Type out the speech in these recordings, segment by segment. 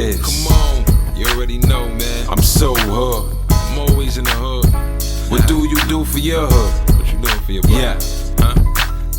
is. Come on, you already know, man. I'm so hood. I'm always in the hood. What do you do for your hood? What you doing for your brother? Yeah. Huh?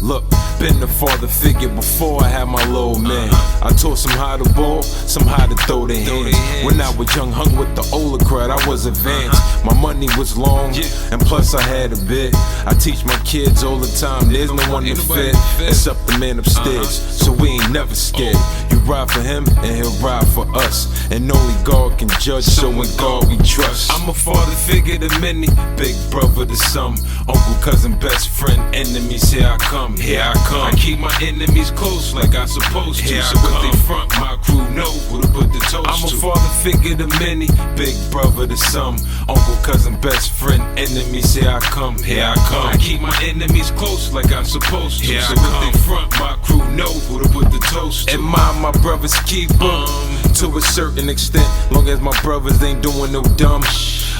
Look, been the father figure before I had my little man. I taught some how to ball, some how to throw their hands. When I was young, hung with the older crowd, I was advanced. My money was long, and plus I had a bit. I teach my kids all the time, there's no one to fit except the man upstairs, so we ain't never scared. You ride for him, and he'll ride for us. And only God can judge, so in God we trust. I'm a father figure to many, big brother to some, uncle, cousin, best friend, enemies, here I come. Here I come. I keep my enemies close like I supposed to. Here so if they front, my crew know who to put the toast to. I'm a father figure to many, big brother to some, uncle, cousin, best friend, enemies, here I come. Here I come. I keep my enemies close like I'm supposed to. Here so if they front, my crew know who to put the toast to. Admire my brother's keeper to a certain extent, long as my brothers ain't doing no dumb.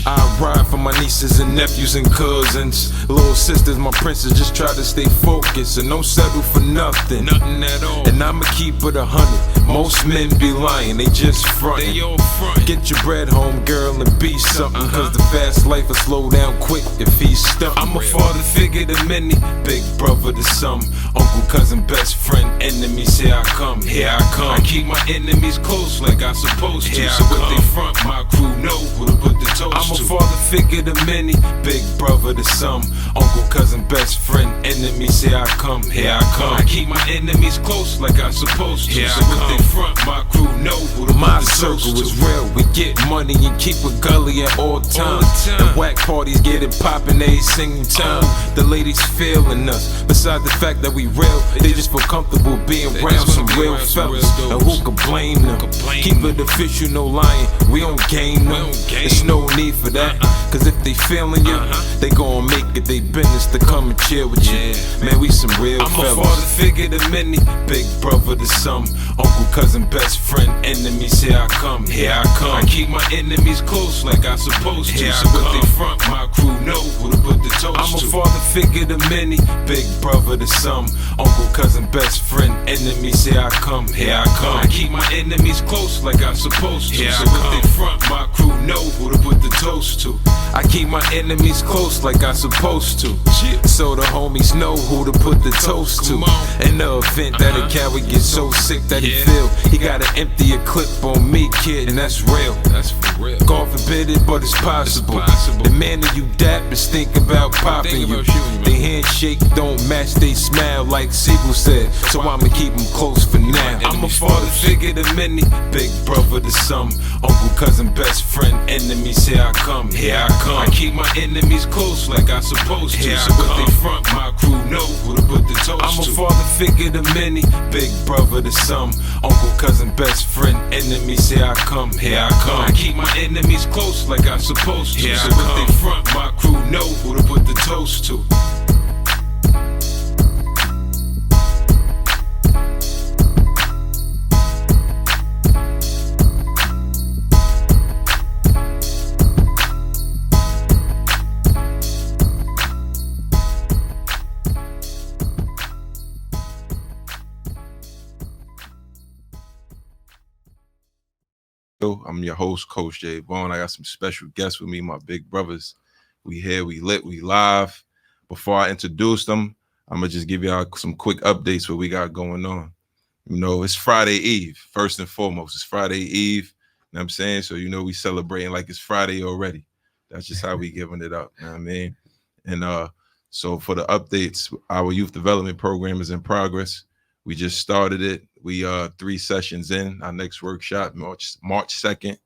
I ride for my nieces and nephews and cousins, little sisters, my princes, just try to stay focused and don't settle for nothing. Nothing at all. And I'ma keep it 100. Most men be lying, they just frontin'. They all front. Get your bread home, girl, and be something. Cause the fast life will slow down quick if he's stuck. I'm a father figure to many, big brother to some, uncle, cousin, best friend, enemies, here I come. Here I come. I keep my enemies close like I supposed to. Here so if they front, my crew know who to put the toast to. I'm a father figure to many, big brother to some, uncle, cousin, best friend, enemies, here I come. Here I come. I keep my enemies close like I'm supposed to. Here so if they front, my crew know who to my put the circle toast is real. We get money and keep it gully at all times. And whack parties get it poppin' every single time. The ladies feeling us. Besides the fact that we real, they just feel comfortable being around some real fellas. And who could blame them? Keep it official, no lying. We don't game them. There's no need for that. Cause if they feeling you, they gon' make it they business to come and chill with you. Man, we some real fellas. I'm a father figure to many, big brother to some, uncle, cousin, best friend, enemies, here I come. Here I come. I keep my enemies close like I supposed to. So if they front, my crew know who to put the toast to. I'm a father figure to many, big brother to some, uncle, cousin, best friend, enemies, here I come. Here I come. I keep my enemies close like I'm supposed to. So if they front, my crew know who to put the toast to. I keep my enemies close like I supposed to. So the homies know who to put the toast to. In the event that a coward gets so sick that he feel he gotta empty a clip on me, kid, and that's real. That's for real. God forbid it, but it's possible. The man that you dap is thinking about popping you. They handshake don't match, they smile like Siegel said. So I'ma keep them close for now. I'm a father figure to many, big brother to some, uncle, cousin, best friend, enemies, here I come. Here I come. I keep my enemies close like I supposed to. So if they front, my crew know who to put the toast to. I'm a father figure to many, big brother to some, uncle, cousin, best friend, enemies, here I come. Here I come. I keep my enemies close like I supposed to. So if they front, my crew know who to put the toast to. I'm your host, Coach J Bone. I got some special guests with me, my big brothers. We here, we lit, we live. Before I introduce them, I'm gonna just give y'all some quick updates what we got going on. You know, it's Friday Eve, first and foremost. It's Friday Eve, you know what I'm saying? So, you know, we celebrating like it's Friday already. That's just how we giving it up, you know what I mean? And so for the updates, our youth development program is in progress. We just started it. We 3 sessions in. Our next workshop, March 2nd.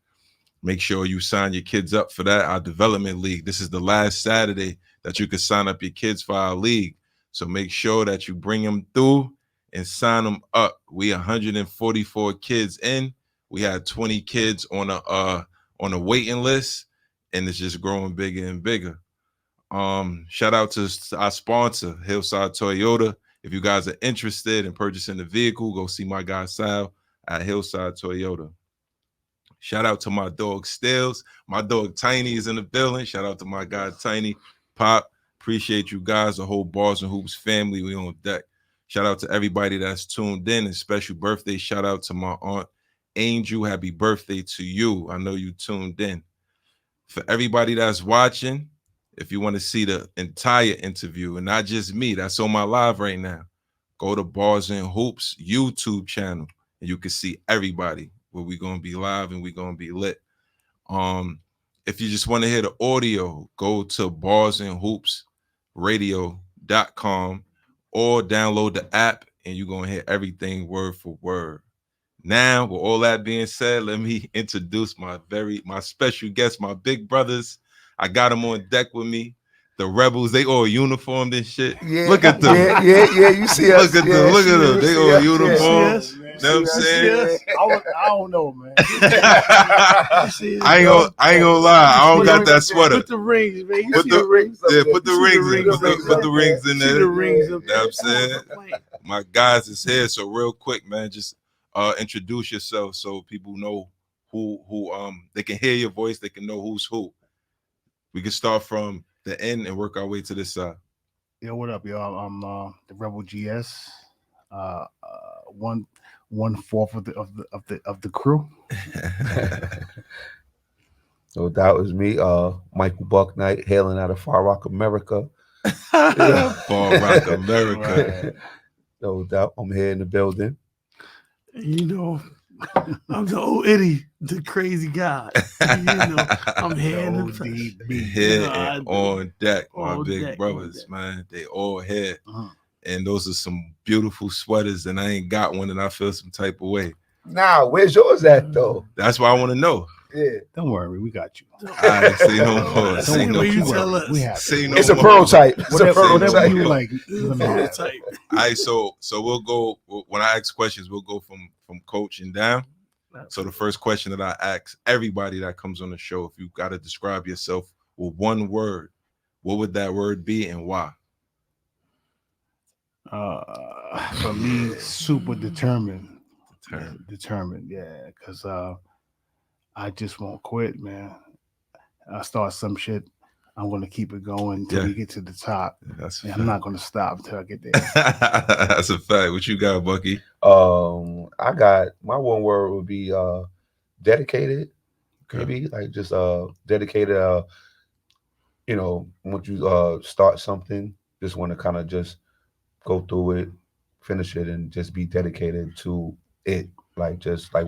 Make sure you sign your kids up for that. Our development league. This is the last Saturday that you can sign up your kids for our league. So make sure that you bring them through and sign them up. We 144 kids in. We had 20 kids on a waiting list, and it's just growing bigger and bigger. Shout out to our sponsor, Hillside Toyota. If you guys are interested in purchasing the vehicle, go see my guy Sal at Hillside Toyota. Shout out to my dog Stills. My dog Tiny is in the building. Shout out to my guy Tiny. Pop, appreciate you guys, the whole Bars and Hoops family. We on deck. Shout out to everybody that's tuned in, and special birthday shout out to my aunt Angel, happy birthday to you. I know you tuned in. For everybody that's watching, if you want to see the entire interview and not just me, that's on my live right now. Go to Bars and Hoops YouTube channel and you can see everybody where we're gonna be live and we're gonna be lit. If you just want to hear the audio, go to barsandhoopsradio.com or download the app and you're gonna hear everything word for word. Now, with all that being said, let me introduce my special guest, my big brothers. I got them on deck with me. The Rebels, they all uniformed and shit. Yeah, look at them. Yeah. You see us. Look at them. Look at them. They all uniformed. You You know what I'm saying? I don't know, man. I ain't gonna lie. I don't got that sweater. Put the rings, man. Put the rings. Yeah, put the rings in. Put the rings in there. The rings up You know what I'm saying? My guys is here. So real quick, man, just introduce yourself so people know who they can hear your voice, they can know who's who. We can start from the end and work our way to this side. Yo, what up, y'all? I'm the Rebel GS. 1/4 of the crew. So that was me, Michael Bucknight, hailing out of Far Rock, America. Far Rock, America. Right. No doubt, I'm here in the building. You know, I'm the old Eddie, the crazy guy. You know, I'm here in the flesh. Here and on deck, my On big deck, brothers, man. They all here. Uh-huh. And those are some beautiful sweaters, and I ain't got one, and I feel some type of way. Nah, where's yours at though? That's why I want to know. Yeah, Don't worry, we got you. I say no more. Don't Say no worry, you more. tell us. We have Say no it's a more. prototype. It's a whatever prototype. you like. Prototype. All right, so we'll go. When I ask questions, we'll go from coach and down. So the first question that I ask everybody that comes on the show, if you got to describe yourself with one word, what would that word be and why? For me, super determined. Determined, yeah, because I just won't quit, man. I start some shit, I'm gonna keep it going until we get to the top. That's And I'm not gonna stop until I get there. That's a fact. What you got, Bucky? I got my one word would be dedicated. Okay. Maybe like just dedicated. You know, once you start something, just want to kind of just go through it, finish it, and just be dedicated to it. Like just like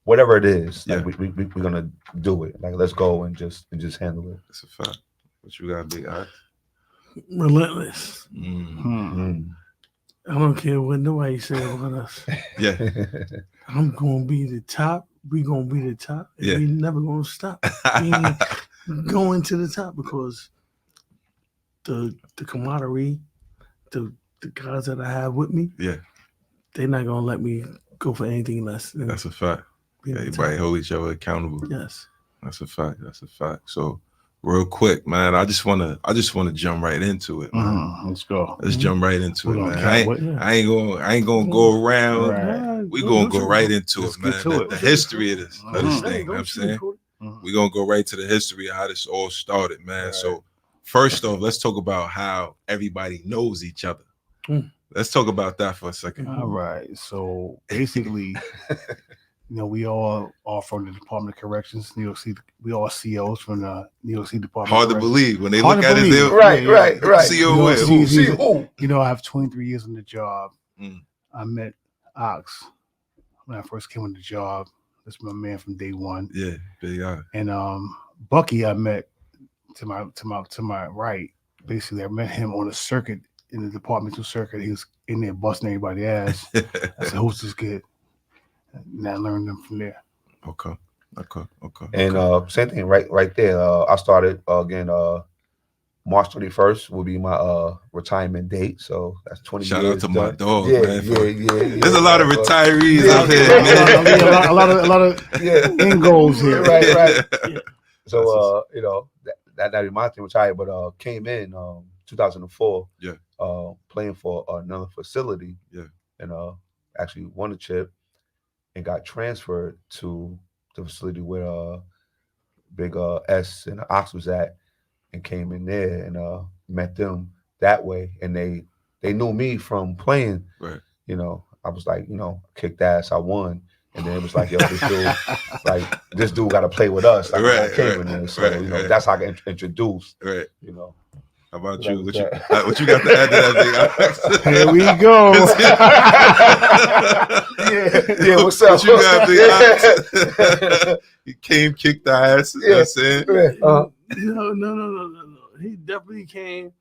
whatever it is, like we're gonna do it. Like let's go and just handle it. That's a fact. What you got, Big Eye? Relentless. Mm. I don't care what nobody says about us. Yeah. I'm gonna be the top. We gonna be the top. And Yeah. we never gonna stop. We ain't going to the top because the camaraderie, the guys that I have with me, Yeah. they're not gonna let me go for anything less than That's a fact. being the Everybody top. hold each other accountable. Yes. That's a fact. That's a fact. So real quick, man, I just wanna jump right into it, man. Let's go. Let's jump right into We're it, gonna man. count I ain't gonna go around. Right. We gonna go right into Let's it, man. get to The it. history of this, Mhm. of this Hey, thing. You know what I'm saying? Mhm. We're gonna go right to the history of how this all started, man. Right. So first off, let's talk about how everybody knows each other. Mm. Let's talk about that for a second. All right. So basically, we all are from the Department of Corrections, New York City. We all COs from the New York City Department. Hard of to Corrections. believe when they Hard look to at it. believe. Right. See You you know, with see- who? See who? I have 23 years on the job. Mm. I met Ox when I first came on the job. That's my man from day one. Yeah, Big Eye. And Bucky, I met to my right. Basically, I met him on a circuit in the departmental circuit. He was in there busting everybody's ass. I said, "Who's this kid?" And I learned them from there. Okay. And same thing, right there. I started again. March 21st will be my retirement date. So that's 20 Shout years. out to my done. dog, Yeah, man. yeah. There's a lot of retirees Yeah, out here, yeah. man. a lot of Yeah, end goals here. Right. Yeah. So that reminds me of retired, but came in 2004. Yeah. Playing for another facility. Yeah. And actually won a chip and got transferred to the facility where Big S and Ox was at, and came in there and met them that way. And they knew me from playing. Right. I was like, kicked ass. I won. And then it was like, yo, this dude got to play with us. Like, I came in there, so you know, that's how I got introduced. Right. You know. How about you? What you got to add to that thing? Here we go. Yeah, what's up? What you got, Big Ox? He came, kicked the ass. You know what I'm saying? No. He definitely came,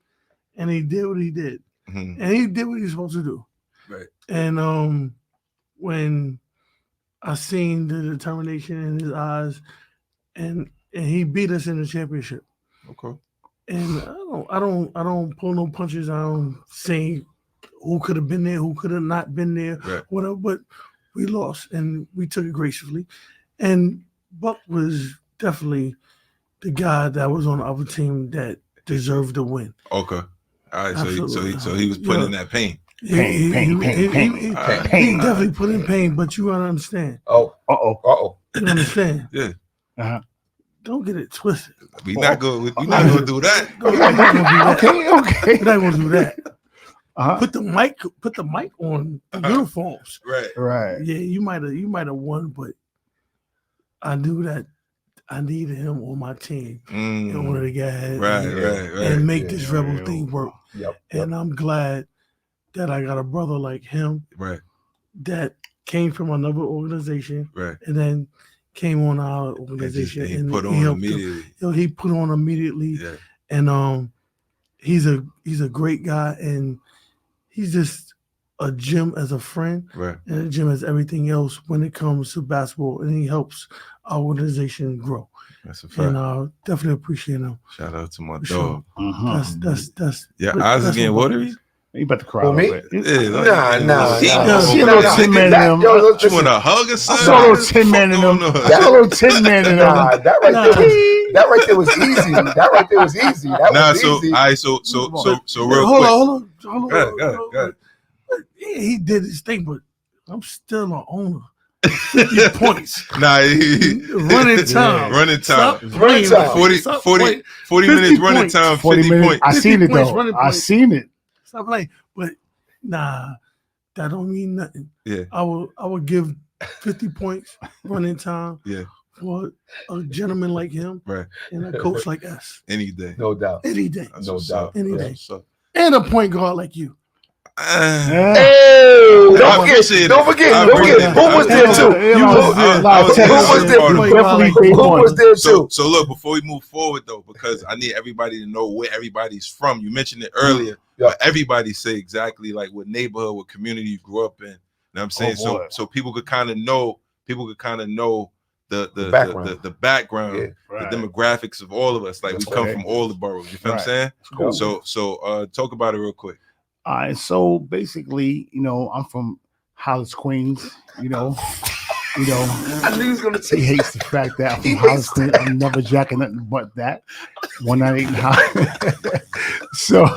and he did what he did, Mm-hmm. and he did what he was supposed to do. Right. And when I seen the determination in his eyes, and he beat us in the championship. Okay. And I don't pull no punches. I don't say who could have been there, who could have not been there, Right. whatever. But we lost, and we took it gracefully. And Buck was definitely the guy that was on the other team that deserved to win. Okay. All right. Absolutely. So he was putting in that pain. He Pain. definitely put in pain, but you gotta understand. Oh. You understand? Yeah. Uh-huh. Don't get it twisted. We not going to do that. We're not gonna do that. Okay. We're not gonna do that. Uh-huh. Put the mic on uniforms. Right. Right. Yeah, you might have won, but I knew that I needed him on my team in order to get ahead and make this Rebel thing work. Yep. And I'm glad that I got a brother like him that came from another organization and then came on our organization and he put on immediately. He put on immediately. Yeah. And he's a great guy, and he's just a gem as a friend and a gem as everything else when it comes to basketball, and he helps our organization grow. That's a fact. And I definitely appreciate him. Shout out to my dog. Sure. That's yeah, eyes are getting watery. You about to cry For me? a little bit. Nah. See a little 10 man in them. You want a hug or I something? saw a little 10 man in them. That little 10 man in them. Nah, that right there was easy. That right there was easy. That was easy. All right, so real Hold quick. on. Go ahead. Yeah, he did his thing, but I'm still an owner. 50 points. Nah, running time. Stop Running time. 40 minutes running time, 50 points. I seen it 50 points, though. running I points. seen it. Stop playing. But nah, that don't mean nothing. Yeah. I will give 50 points running time for a gentleman like him and a coach like us. Any day. No doubt. Any day. No doubt. Any day. And a point guard like you. Hey, don't forget. Who was there too? Who was there too? So look, before we move forward though, because I need everybody to know where everybody's from. You mentioned it earlier, but everybody say exactly like what neighborhood, what community you grew up in. You know what I'm saying? So people could kind of know. The background, the demographics of all of us. Like we come from all the boroughs. You feel what I'm saying? Cool. So talk about it real quick. All right, so basically, I'm from Hollis, Queens. I knew he was gonna say he hates the fact that I'm from Hollis, Queens. I'm never jacking nothing but that when I ain't in Hollis. So,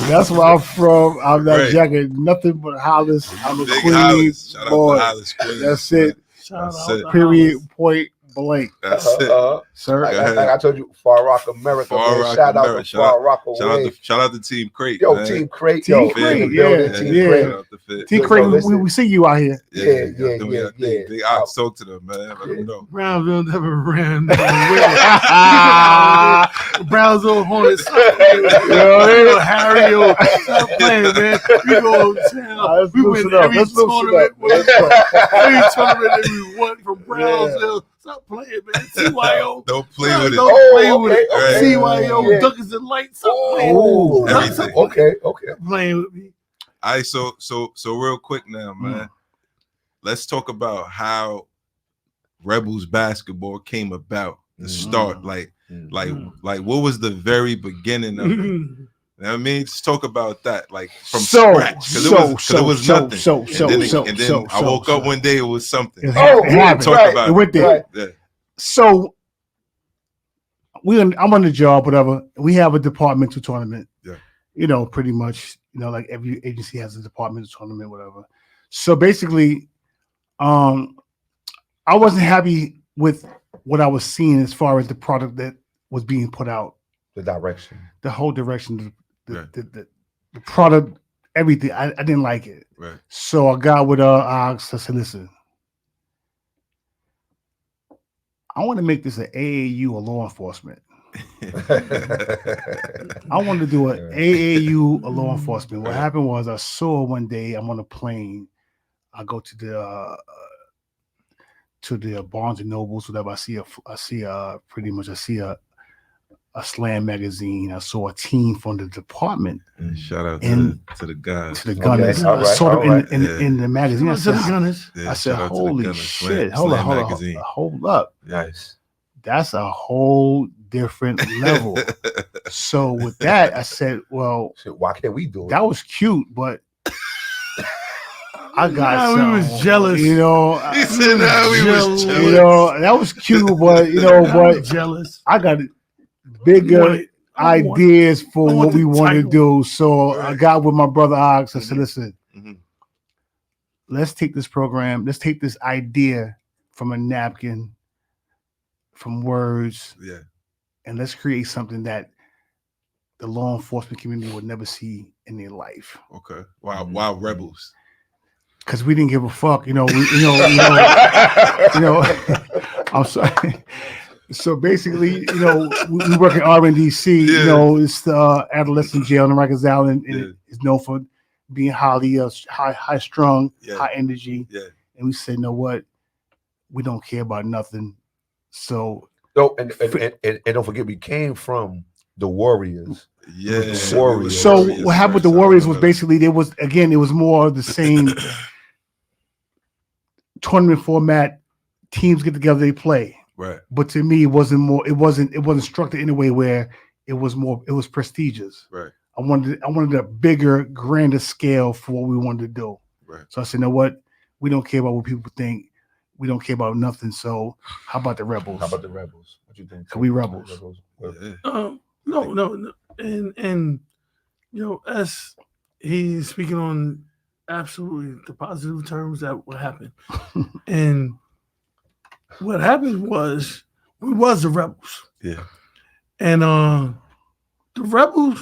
that's where I'm from. I'm not jacking nothing but Hollis. I'm a Queens boy. Hollis, Queens. That's it. Shout out Period. Point blank. That's it. Sir. Like I told you, Far Rock America. Shout out to Far Rock away. Shout out to Team Crate. Yo, Team Crate. Team Crate. Team Crate. We see you out here. Yeah. Big Ox, talk to them, man. Let them know. Brownsville never ran. Brownsville Hornets. Harry, stop playing, man. We go down. We win every tournament. Every tournament that we won from Brownsville. Stop playing, man. CYO. Don't play with it. Don't play with it. Right. CYO, Duckers and Lights. Stop playing. Everything. Okay. Playing with me. All right, so real quick now, man. Let's talk about how Rebels basketball came about. The start, like what was the very beginning of it? You know what I mean? Let's talk about that, like from scratch, because it was nothing. And then I woke up one day, it was something. It happened. Talk about it went there. Yeah. So I'm on the job, whatever. We have a departmental tournament. Yeah. Pretty much. Like every agency has a departmental tournament, whatever. So basically, I wasn't happy with what I was seeing as far as the product that was being put out. The direction. The whole direction. The product, everything. I didn't like it. Right. So I got with Ox. I said, listen, I want to make this an AAU or law enforcement. I wanted to do an AAU or law enforcement. What happened was I saw one day I'm on a plane. I go to the Barnes and Nobles, whatever. I see a slam magazine. I saw a team from the department. And shout out to the guys. To the gunners. Okay, Sort right. of in the magazine. I said, Yeah, I said, shout out to the holy Gunners. shit. Slam Hold magazine. up. Nice. That's a whole different level. So with that, I said, well, Shit, why can't we do it? that was cute, but I got Nah, we something, was jealous. You know, He said, "Nah, we was jealous." you know, that was cute, but you know, but jealous. I got bigger ideas for I want what we the want to title. do. So I Right. got with my brother Ox. I said, listen, Mhm. let's take this program, let's take this idea from a napkin, from words, Yeah. and let's create something that the law enforcement community would never see in their life. Okay. Wow, Rebels. Because we didn't give a fuck, you know. I'm sorry. So basically, you know, we work at RNDC. Yeah. You know, it's the adolescent jail in Rikers Island, and Yeah. it's known for being highly high strung, Yeah. high energy. Yeah. And we said, you know what? We don't care about nothing. So No, and don't forget, we came from the Warriors. Yeah. The Warriors. So what happened with the Warriors was basically it was more of the same tournament format. Teams get together, they play. Right. But to me, it wasn't structured in a way where it was prestigious. Right. I wanted a bigger, grander scale for what we wanted to do. Right. So I said, you know what? We don't care about what people think. We don't care about nothing. So how about the Rebels? How about the Rebels? What you think? We Rebels. Yeah. No, and you know, as he's speaking on absolutely the positive terms that what happened, and what happened was we was the Rebels, Yeah. and the Rebels,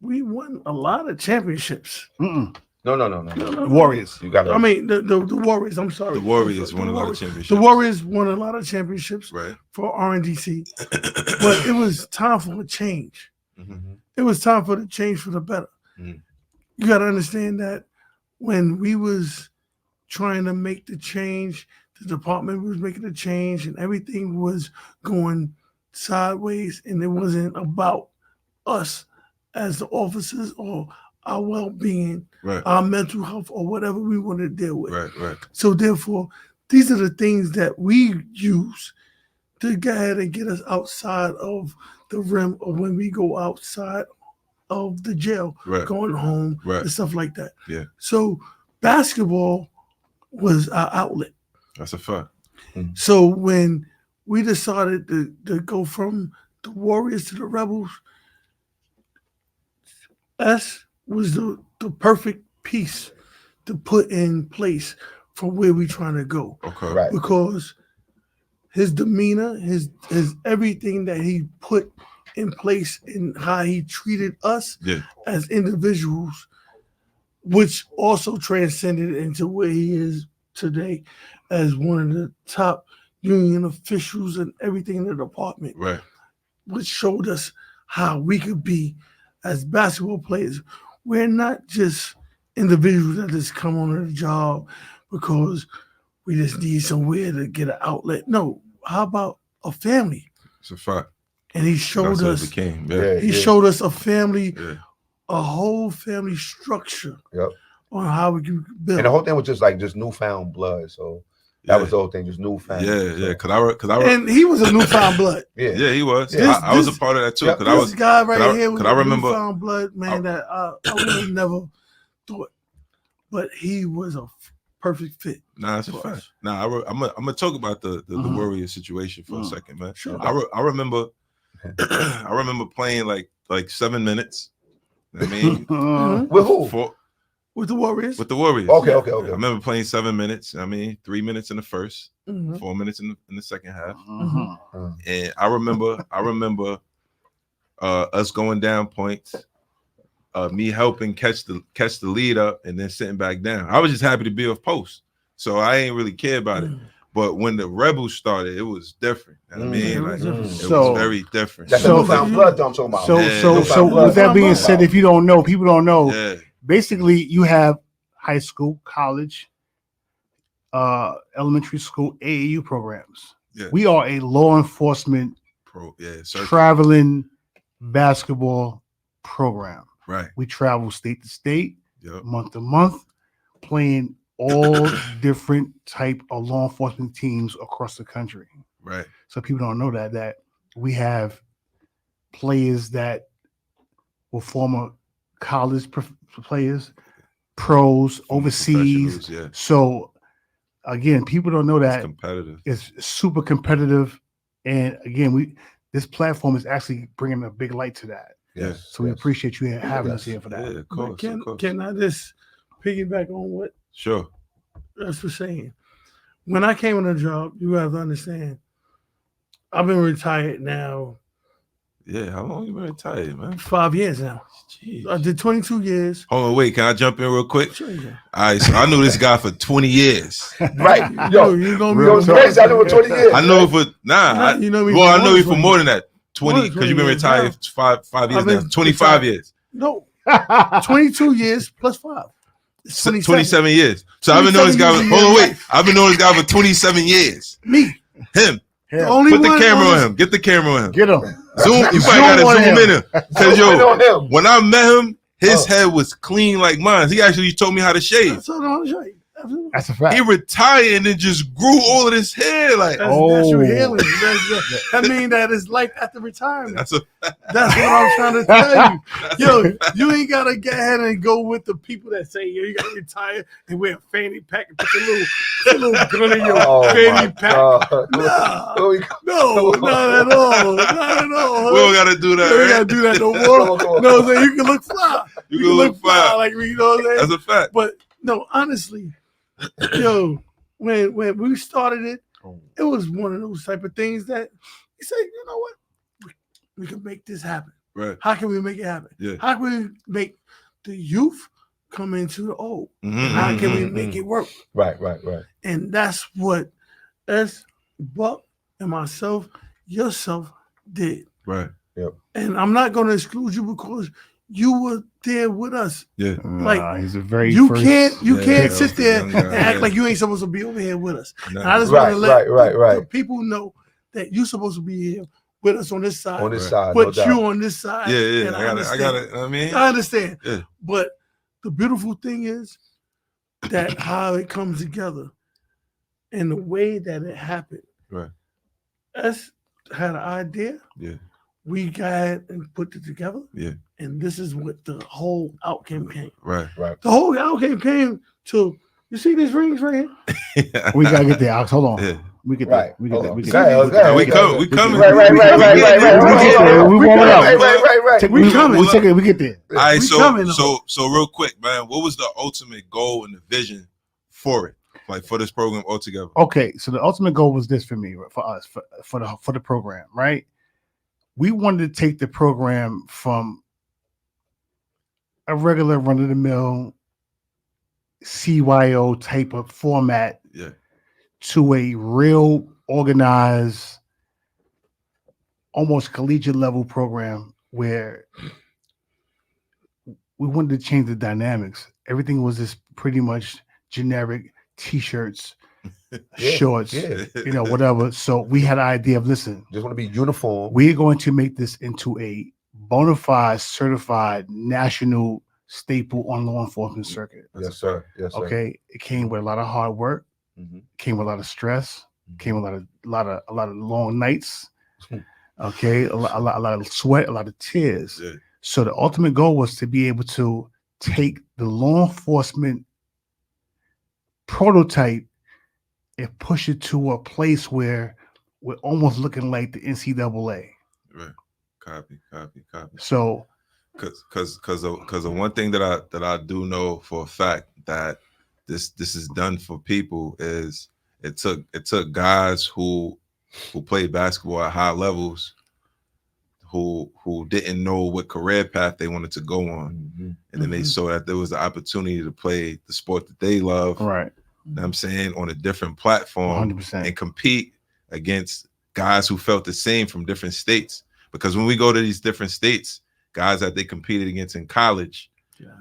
we won a lot of championships. Mm-mm. No. Warriors. You got. I mean the Warriors. I'm sorry, The Warriors won a lot of Warriors. championships. The Warriors won a lot of championships Right. for RNDC, but it was time for a change. Mhm. It was time for the change for the better. Mhm. You got to understand that when we was trying to make the change, the department was making the change, and everything was going sideways, and it wasn't about us as the officers or our well-being, Right. our mental health, or whatever we want to deal with. Right. So therefore, these are the things that we use to go ahead and get us outside of the rim of when we go outside of the jail, Right. going home, Right. and stuff like that. Yeah. So basketball was our outlet. That's a fact. So when we decided to go from the Warriors to the Rebels, S was the perfect piece to put in place for where we trying to go. Okay. Right. Because his demeanor, his everything that he put in place and how he treated us Yeah. as individuals, which also transcended into where he is today as one of the top union officials and everything in the department, Right. which showed us how we could be as basketball players. We're not just individuals that just come on the job because we just need somewhere to get an outlet. No, how about a family? It's a fact. And he showed That's what us, it became. Yeah. Yeah. he showed us a family, Yeah. a whole family structure Yep. on how we can build. And the whole thing was just newfound blood. So that was the whole thing, just newfound. Yeah. So, Cause I And he was a newfound blood. yeah, he was. This- I was a part of that too. yeah, Cause I This was. guy right could I- here was could I a remember- newfound blood, man, that I would have never thought. But he was a perfect fit. Nah, it's a for fact. us. Nah, I'm gonna talk about the Mhm. Warriors situation for a Mhm. second, man. Sure. I remember I remember playing like 7 minutes. I mean, with who? With the Warriors. with the Warriors. Okay. I remember playing 7 minutes. I mean, 3 minutes in the first, Mhm. 4 minutes in the second half. Mhm. And I remember us going down points, me helping catch the lead up and then sitting back down. I was just happy to be off post. So I ain't really care about it. But when the Rebels started, it was different. You know what I mean, like it So- was very different. That's So- the newfound blood I'm talking about. So, Yeah. so, Newfound so blood. with that being Newfound said, blood. if you don't know, people don't know. Yeah, Basically, you have high school, college, elementary school, AAU programs. Yeah. We are a law enforcement circuit. traveling basketball program. Right. We travel state to state, Yep. month to month, playing all different type of law enforcement teams across the country. Right. So people don't know that we have players that were former college players, pros, overseas. Professionals, yeah. So again, people don't know It's that competitive. it's super competitive. And again, this platform is actually bringing a big light to that. Yes. So we appreciate you having us here for that. Yeah, of But course. can of course. can I just piggyback on what Sure. that's for saying? When I came on the job, you have to understand. I've been retired now Yeah. How long you been retired, man? 5 years now. Jeez. I did 22 years. Hold on, wait. Can I jump in real quick? Sure, yeah. All right. So I knew this guy for 20 years. Right. Yo, Yo, you gonna real be talk. crazy. I know for 20 years. I know it for You know me well, I for know more you than for more than that. 20 More than because you've been 20 years retired five years I've been now. 25 retired. years. No, 22 years plus 5. It's 27 years. So I've been knowing this guy. 27 Hold on, years. wait. I've been knowing this guy for 27 years. Me. Him. The only Put the one camera on on him. Get the camera on him. Get him. Zoom. You Zoom probably on got to zoom him. in him. Because Zoom in yo, on him. when I met him, his Oh. head was clean like mine. He actually told me how to shave. That's all I want to show you. Absolutely. That's a fact. He retired and then just grew all of this hair. Like That's natural Oh. healing. I mean, that is life after retirement. that's a That's what I'm trying to tell you. Yo, you ain't gotta get ahead and go with the people that say, yo, you gotta retire and wear a fanny pack and put your little gun in your Oh my fanny pack. God. Nah, Oh, no, not at all. Not at all. we don't gotta do that. You ain't right? gotta do that no Come more. on, come on. No, I'm saying you can look fly. You can look fine. like me, you know what I'm saying? That's a fact. But no, honestly, yo, when we started it, it was one of those type of things that you say, you know what, we can make this happen. Right. How can we make it happen? Yeah. How can we make the youth come into the old? Mhm, How can we mhm, make it work? Right. And that's what us, Buck, and myself, yourself did. Right. And I'm not going to exclude you because you were there with us. Yeah. Like, he's a very You first- can't Yeah, sit there young and guy, act yeah. like you ain't supposed to be over here with us. No. And I just want to let Right. the people know that you're supposed to be here with us on this side, On this Right. side, no but doubt. you on this side. Yeah. and I got it. I mean, I understand. Yeah. But the beautiful thing is that how it comes together and the way that it happened. Right. Us had an idea. Yeah. We got and put it together. Yeah. And this is what the whole outcome came. Right. The whole outcome came to, you see these rings right here? We gotta get there, Alex. Hold on. Yeah. We get Right. there. We get there. We get Go there. ahead, go ahead. We coming. We coming. Right. We get there. We warming up. Right. We coming. We get there. All right. We So coming, so real quick, man. What was the ultimate goal and the vision for it? Like for this program altogether? Okay, so the ultimate goal was this for me, for us, for the program, right? We wanted to take the program from a regular run-of-the-mill CYO type of format Yeah. to a real organized, almost collegiate level program where we wanted to change the dynamics. Everything was just pretty much generic t-shirts, shorts, whatever. So we had an idea of, listen, Just want to be uniform. we're going to make this into a bona fide, certified national staple on law enforcement circuit. Yes, sir. Okay, it came with a lot of hard work, Mhm. came with a lot of stress, came with a lot of long nights. Okay, a lot of sweat, a lot of tears. Yeah. So the ultimate goal was to be able to take the law enforcement prototype and push it to a place where we're almost looking like the NCAA. Right. Copy. So Because the one thing that I do know for a fact that this is done for people is it took guys who played basketball at high levels who didn't know what career path they wanted to go on, and then they saw that there was the opportunity to play the sport that they love, right, know what I'm saying, on a different platform 100%. and compete against guys who felt the same from different states. Because when we go to these different states, guys that they competed against in college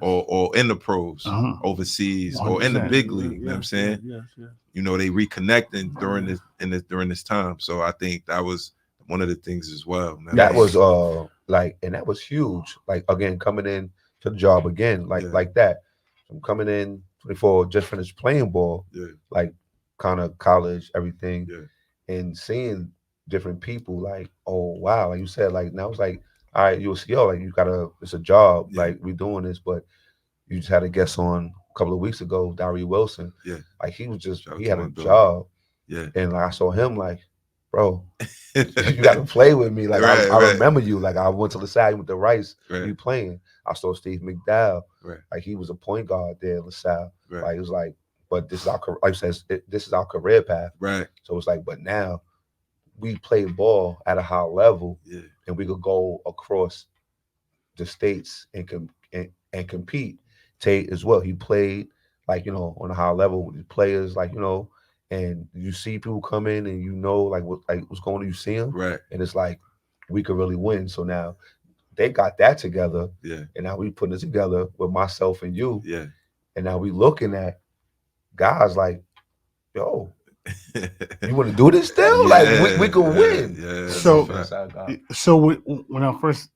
or in the pros, overseas, or in the 100%. big league, you know what I'm saying? You know, they reconnecting during this time. So I think that was one of the things as well. Man. That was and that was huge. Like again, coming in to the job again, like that. I'm coming in 24, just finished playing ball, like kind of college, everything, and seeing different people. Like, oh wow, like you said, like now it's like, all right, you're a CEO, like you gotta, it's a job, like we doing this, but you just had a guest on a couple of weeks ago, Darry Wilson. Like he was just, he had a job, and like I saw him, like, bro, you got to play with me. Like I remember you. Like I went to LaSalle with the Rice. You playing. I saw Steve McDowell. Like he was a point guard there in LaSalle. Like it was like, but this is our, like I said, this is our career path. So it's like, but now we play ball at a high level, and we could go across the states and compete. Tate as well. He played like, you know, on a high level with the players, like, you know. And you see people come in and you know like what's going on, you see them, and it's like we could really win. So now they got that together, and now we putting it together with myself and you, and now we looking at guys like, yo, you want to do this still? Like we could win. So when I first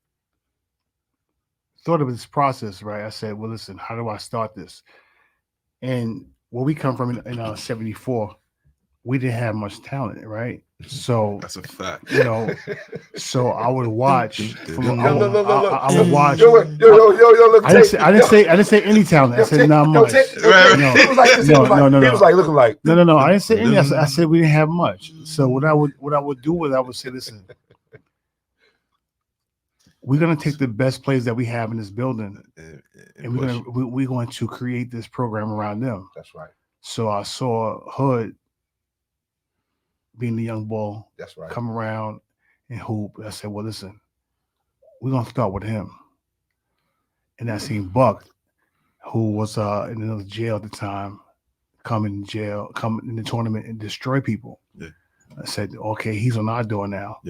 thought of this process, right, I said, well, listen, how do I start this? And where we come from in 74, we didn't have much talent, right? So that's a fact. You know, so I would watch. I would watch. Look, I didn't say any talent. I said not much. He was like looking like. No. I didn't say any. I said we didn't have much. So what I would do was I would say, listen, we're gonna take the best players that we have in this building, and we're going to create this program around them. That's right. So I saw Hood being the young bull. That's right. Come around and hoop. I said, well, listen, we're gonna start with him. And I seen Buck, who was in another jail at the time, come in the tournament and destroy people. I said, okay, he's on our door now.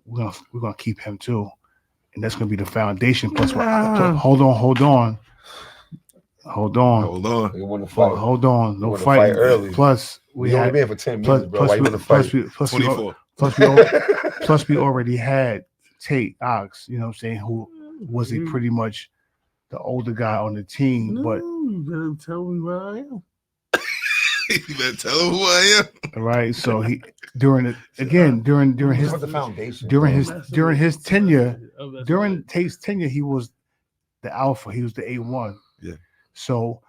We're gonna keep him too. And that's going to be the foundation. Plus, hold on. You want to fight? Hold on. No fight early. Plus, we only been for 10 minutes, bro. Why you want to fight? 24. Plus, we already had Tate Ox. You know what I'm saying? Who was pretty much the older guy on the team? No, but you better tell me where I am. You better tell him who I am. Right. So he during his the foundation during his tenure, during Tate's tenure, he was the alpha. He was the A1. So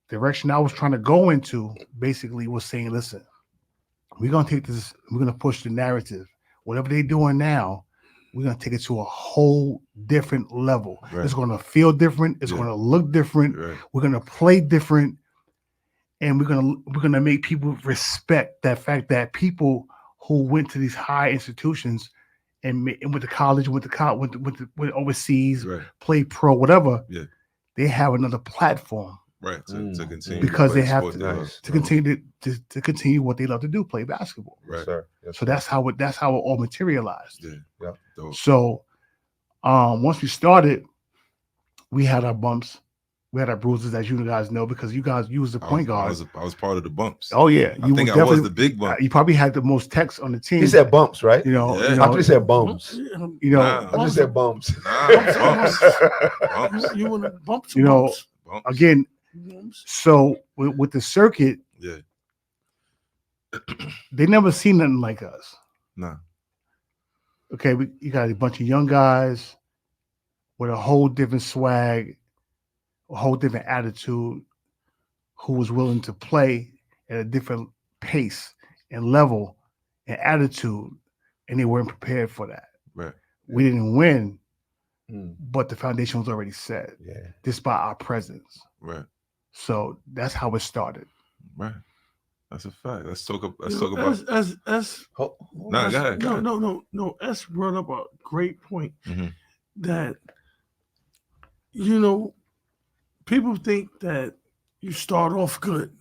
the direction I was trying to go into basically was saying, listen, we're gonna take this, we're gonna push the narrative. Whatever they're doing now, we're gonna take it to a whole different level. It's gonna feel different, it's gonna look different, we're gonna play different. And we're gonna make people respect that fact that people who went to these high institutions and went to college, went overseas, played pro, whatever, they have another platform, to continue because they have to continue to continue what they love to do, play basketball. Yes, so that's how it all materialized. Dope. So once we started, we had our bumps. We had our bruises, as you guys know, because you was the point guard. I was part of the bumps. Oh yeah, I think I was the big bump. You probably had the most texts on the team. He said bumps, right? You know, I thought he said bumps. You know, I just said bumps. Bumps. You want to bump? You know, Bumps. again. So with the circuit, they never seen nothing like us. No. Okay, you got a bunch of young guys with a whole different swag, a whole different attitude, who was willing to play at a different pace and level and attitude, and they weren't prepared for that. We didn't win, but the foundation was already set. Despite our presence. So that's how it started. That's a fact. Let's talk about. Go ahead. No. S brought up a great point that, you know, people think that you start off good,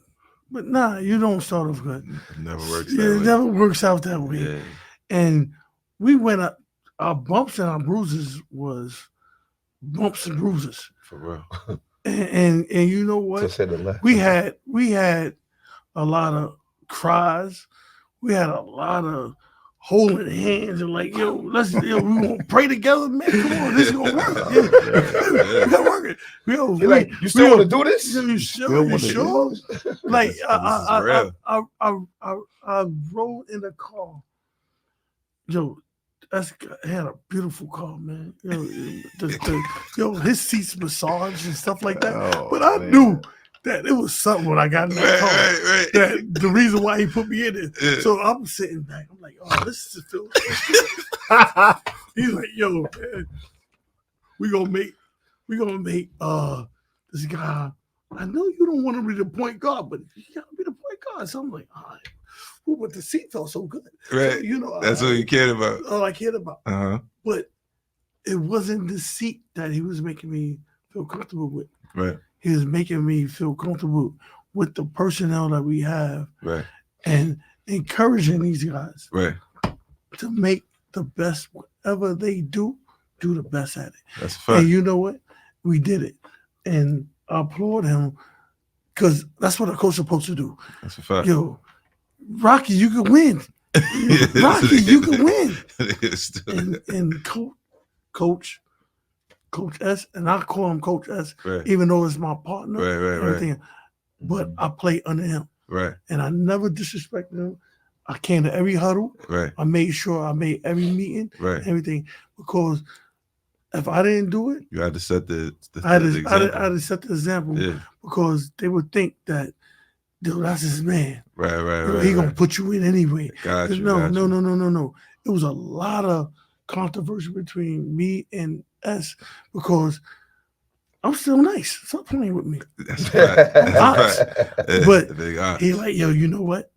But nah, you don't start off good. It never works Yeah, that it way. never works out that way. Yeah. And we went up. Our bumps and our bruises was bumps and bruises. For real. And you know To what? say the left. We had a lot of cries. We had a lot of holding hands and like, yo, we gonna pray together, man. Come on, this is gonna work. Yeah. We gotta work it. Yo, You're like, you still want to do this? You sure? You sure? Like I rode in the car. Yo, had a beautiful car, man. Yo, his seats massaged and stuff like that. Oh, but I man. knew that it was something when I got in that car. Right. That the reason why he put me in it. Yeah. So I'm sitting back. I'm like, oh, this is Phil. He's like, yo, man, we gonna make this guy. I know you don't want to be the point guard, but you gotta be the point guard. So I'm like, all right. Ooh, but the seat felt so good. Right. So, That's what you cared about. All I cared about. Uh-huh. But it wasn't the seat that he was making me feel comfortable with. Right. He was making me feel comfortable with the personnel that we have Right. and encouraging these guys Right. to make the best, whatever they do the best at it. That's a fact. And you know what? We did it. And I applaud him because that's what a coach is supposed to do. That's a fact. Yo, Rocky, you can win. Rocky, you can win. And Coach S, and I call him Coach S, Right. even though it's my partner. Right. Everything. But I play under him. Right. And I never disrespected him. I came to every huddle. Right. I made sure I made every meeting, Right. everything. Because if I didn't do it, You had to set the I had example. to set the example. Yeah. Because they would think that, dude, that's his man. Right. He gonna put you in anyway. Got you. No. It was a lot of controversy between me and S because I'm still nice. Stop playing with me. That's a fact. That's a fact. Yeah, But the big odds. he like, yo, you know what?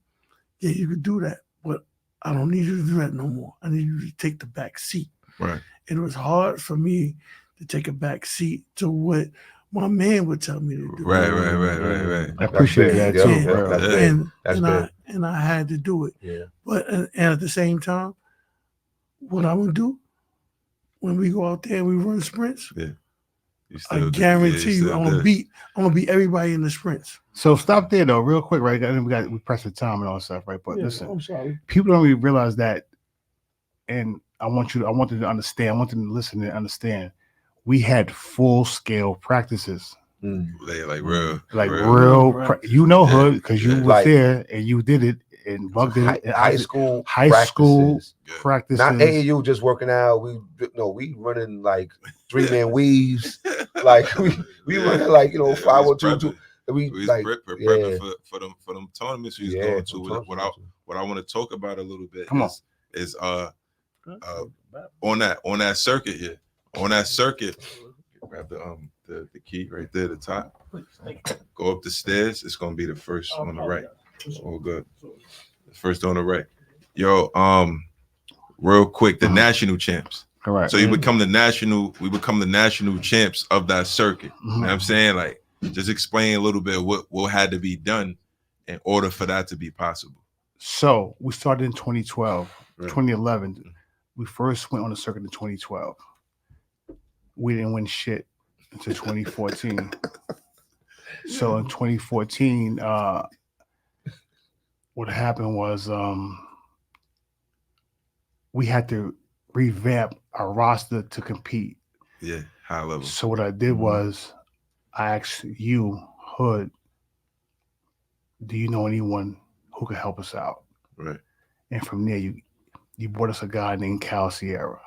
Yeah, you could do that, but I don't need you to do that no more. I need you to take the back seat. Right. And it was hard for me to take a back seat to what my man would tell me to do. Right. I appreciate that Yeah, too, yeah. bro. That's big. That's big. And I had to do it. Yeah. But and at the same time, what I'm gonna do when we go out there and we run sprints, You I still guarantee you, I'm gonna beat everybody in the sprints. So stop there though, real quick, right? We press the time and all that stuff, right? But Yeah, listen, I'm sorry. people don't really realize that, and I want them to understand. I want them to listen and understand. We had full scale practices, They like real. you know, hood because you Yeah. were Like- there and you did it and bugged it. High school school practices. practices. Not AAU just working out. We running like 3-man weaves. Like we running like 5-1-2. We We like prepping for them tournaments we was going to. tournaments. What I want to talk about a little bit Come on. is on that circuit here. On that circuit, grab the key right there at the top. Go up the stairs. It's gonna be the first on the right. Oh, good. The first on the right. Yo, real quick, the national champs. Correct. So we become the national champs of that circuit. You know what I'm saying? Like, just explain a little bit what had to be done in order for that to be possible. So we started in 2012, Right. 2011. We first went on the circuit in 2012. We didn't win shit until 2014. So in 2014, what happened was we had to revamp our roster to compete. Yeah, high level. So what I did was I asked you, Hood, do you know anyone who could help us out? Right. And from there, you brought us a guy named Cal Sierra.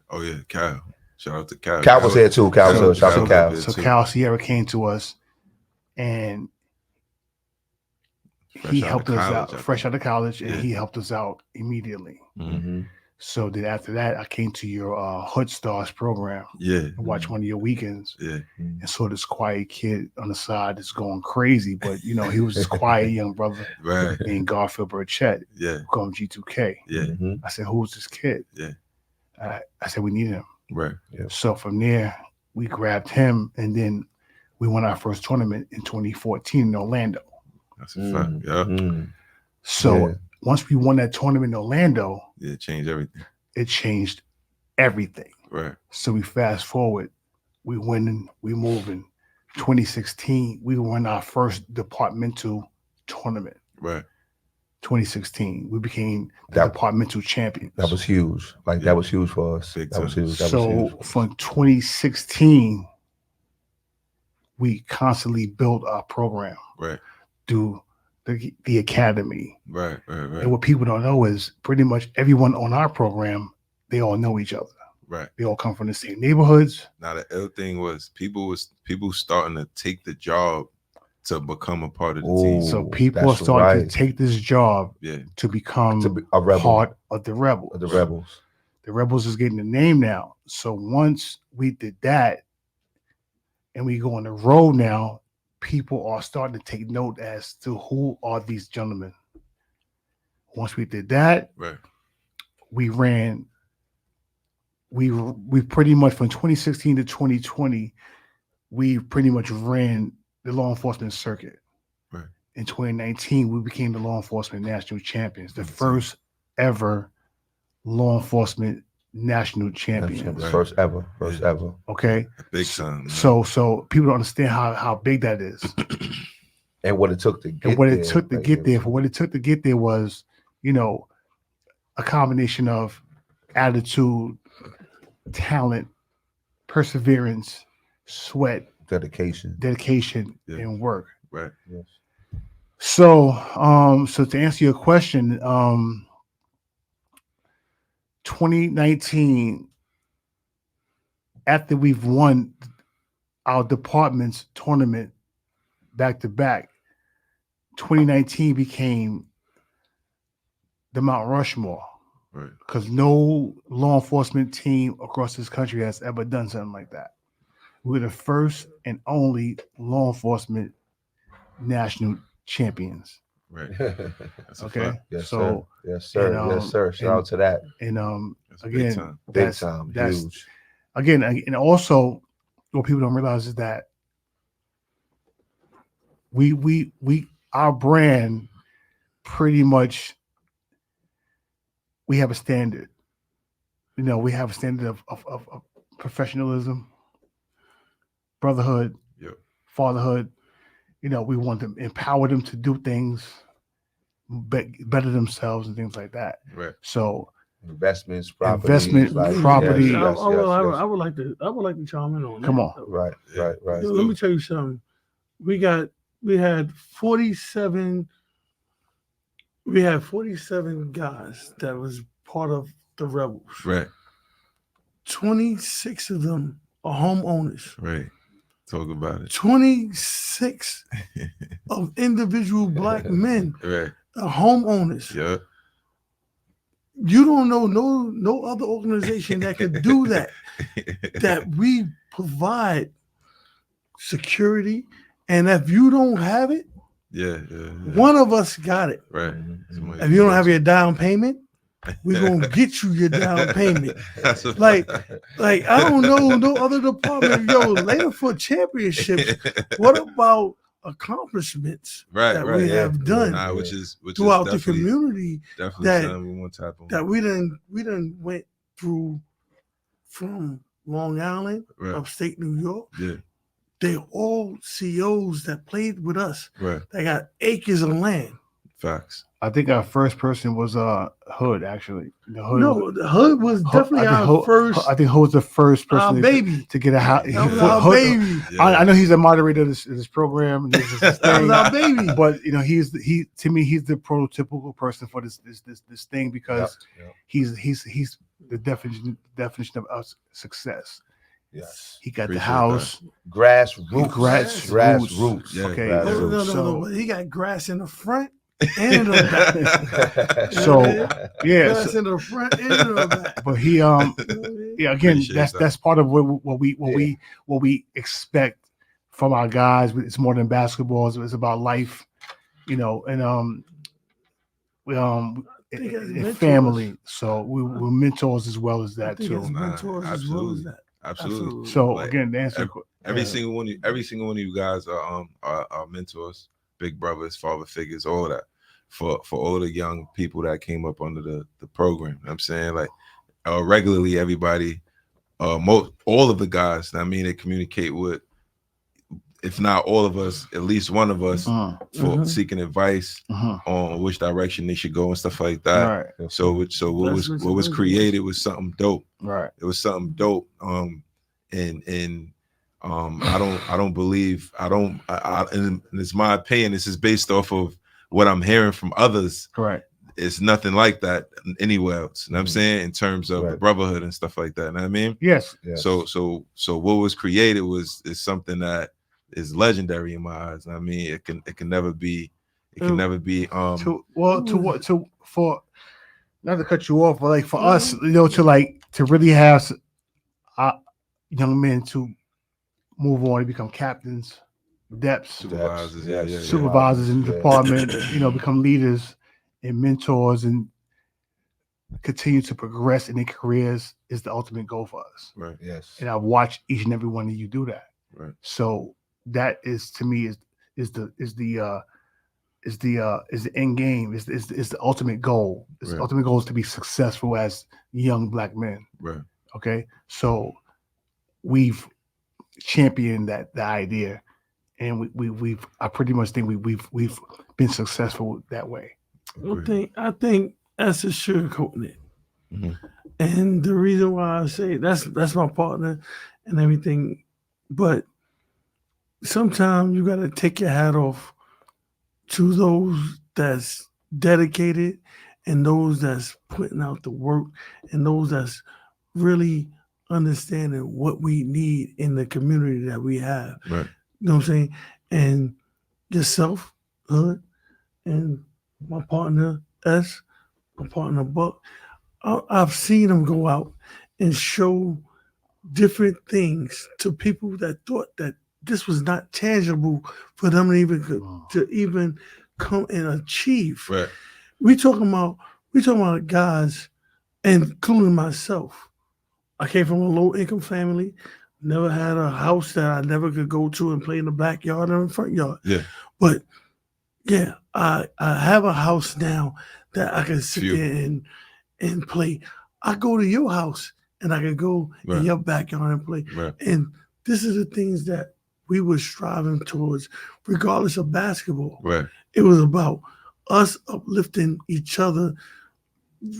Oh yeah, Kyle. Shout out to Kyle. Cal was here too. Cal was shout out to Cal. So Cal Sierra came to us, and he helped us out, fresh out of college, and he helped us out immediately. Mm-hmm. So then after that, I came to your Hood Stars program. Yeah. And watched one of your weekends. Yeah. And saw this quiet kid on the side that's going crazy, but he was this quiet young brother Right. named Garfield Burchett. Yeah. Call him G2K. Yeah. I said, who's this kid? Yeah. I said, we need him. Right. Yeah. So from there, we grabbed him, and then we won our first tournament in 2014 in Orlando. That's a fact. Yeah. So once we won that tournament in Orlando, it changed everything. It changed everything. Right. So we fast forward, we winning, we moving. 2016, we won our first departmental tournament. Right. 2016, we became the departmental champions. That was huge. Like that was huge for us. Big that was time. huge. That So was huge. from 2016, we constantly built our program. Right. Through the academy. Right. And what people don't know is pretty much everyone on our program, they all know each other. Right. They all come from the same neighborhoods. Now the other thing was people starting to take the job to become a part of the team. So people are starting to take this job to become a rebel. Part of the Rebels. The Rebels. The Rebels is getting a name now. So once we did that and we go on the road now, people are starting to take note as to who are these gentlemen. Once we did that, we ran. We pretty much from 2016 to 2020, we pretty much ran the law enforcement circuit. Right. In 2019, we became the law enforcement national champions, the first ever law enforcement national champions. First ever. Okay. Big time. Man. So people don't understand how big that is. And what it took to get there. And what it took to get there. For what it took to get there was, a combination of attitude, talent, perseverance, sweat, dedication, and work. Right. Yes. So to answer your question, 2019, after we've won our department's tournament back to back, 2019 became the Mount Rushmore. Right. Because no law enforcement team across this country has ever done something like that. We're the first and only law enforcement national champions. Right. Okay. Yes, so sir. Yes, sir. Yes, sir. Shout out to that. And again, big time. Huge. Again, and also what people don't realize is that we our brand pretty much, we have a standard. We have a standard of professionalism, brotherhood, fatherhood. We want to empower them to do things better themselves and things like that. Right. So investments, property. I would like to chime in on that. Come on. Right. Let me tell you something. We had 47 guys that was part of the Rebels. Right. 26 of them are homeowners. Right. Talk about it. 26 of individual black men are homeowners. Yeah. You don't know no other organization that could do that. That we provide security, and if you don't have it, one of us got it. Right. If you don't have your down payment, we're gonna get you your down payment. Like I don't know no other department. Later for championships, what about accomplishments that we have done which is throughout the community that we done went through from Long Island, upstate New York. Yeah. They're all CEOs that played with us. Right. They got acres of land. Facts. I think our first person was Hood, actually. The Hood was definitely our first. I think Hood was the first person to get a house. Baby. Yeah. I know he's a moderator of this program. That was our baby. But he's the prototypical person for this thing because he's the definition of success. Yes, he got the house, grassroots. Yeah, okay, no. He got grass in the front and in the back. Grass in the front and in the back. But he, again, that's part of what we expect from our guys. It's more than basketball. It's about life, and family. So we're mentors as well as that too. Absolutely. So like, again, the answer every single one of you guys are mentors. big brothers, father figures, all of that. For all the young people that came up under the program. You know what I'm saying? Like regularly everybody, all of the guys, I mean, they communicate with, if not all of us, at least one of us for seeking advice on which direction they should go and stuff like that. Right. So what was created was something dope. Right. It was something dope. And I don't believe, and it's my opinion, this is based off of what I'm hearing from others. Right. It's nothing like that anywhere else. You know what I'm saying? In terms of the brotherhood and stuff like that. You know what I mean? Yes. So what was created is something that is legendary in my eyes. I mean, it can never be for not to cut you off, but like for us, you know, to really have young men to move on and become captains, depths, supervisors in the department, you know, become leaders and mentors and continue to progress in their careers is the ultimate goal for us. Right. Yes. And I've watched each and every one of you do that. Right. So that is, to me, is the end game, is the ultimate goal. The ultimate goal is to be successful as young Black men. Right. Okay. So we've championed the idea, and I pretty much think we've been successful that way. I think that's a sugarcoating it. And the reason why I say that's my partner and everything, but sometimes you gotta take your hat off to those that's dedicated and those that's putting out the work and those that's really understanding what we need in the community that we have. Right. You know what I'm saying? And yourself, Hood, and my partner S, my partner Buck, I've seen them go out and show different things to people that thought that this was not tangible for them to even come and achieve. Right. We talking about guys, including myself. I came from a low income family, never had a house that I never could go to and play in the backyard or in the front yard. Yeah. But yeah, I have a house now that I can sit there and play. I go to your house and I can go in your backyard and play. Right. And this is the things that we were striving towards, regardless of basketball. Right. It was about us uplifting each other,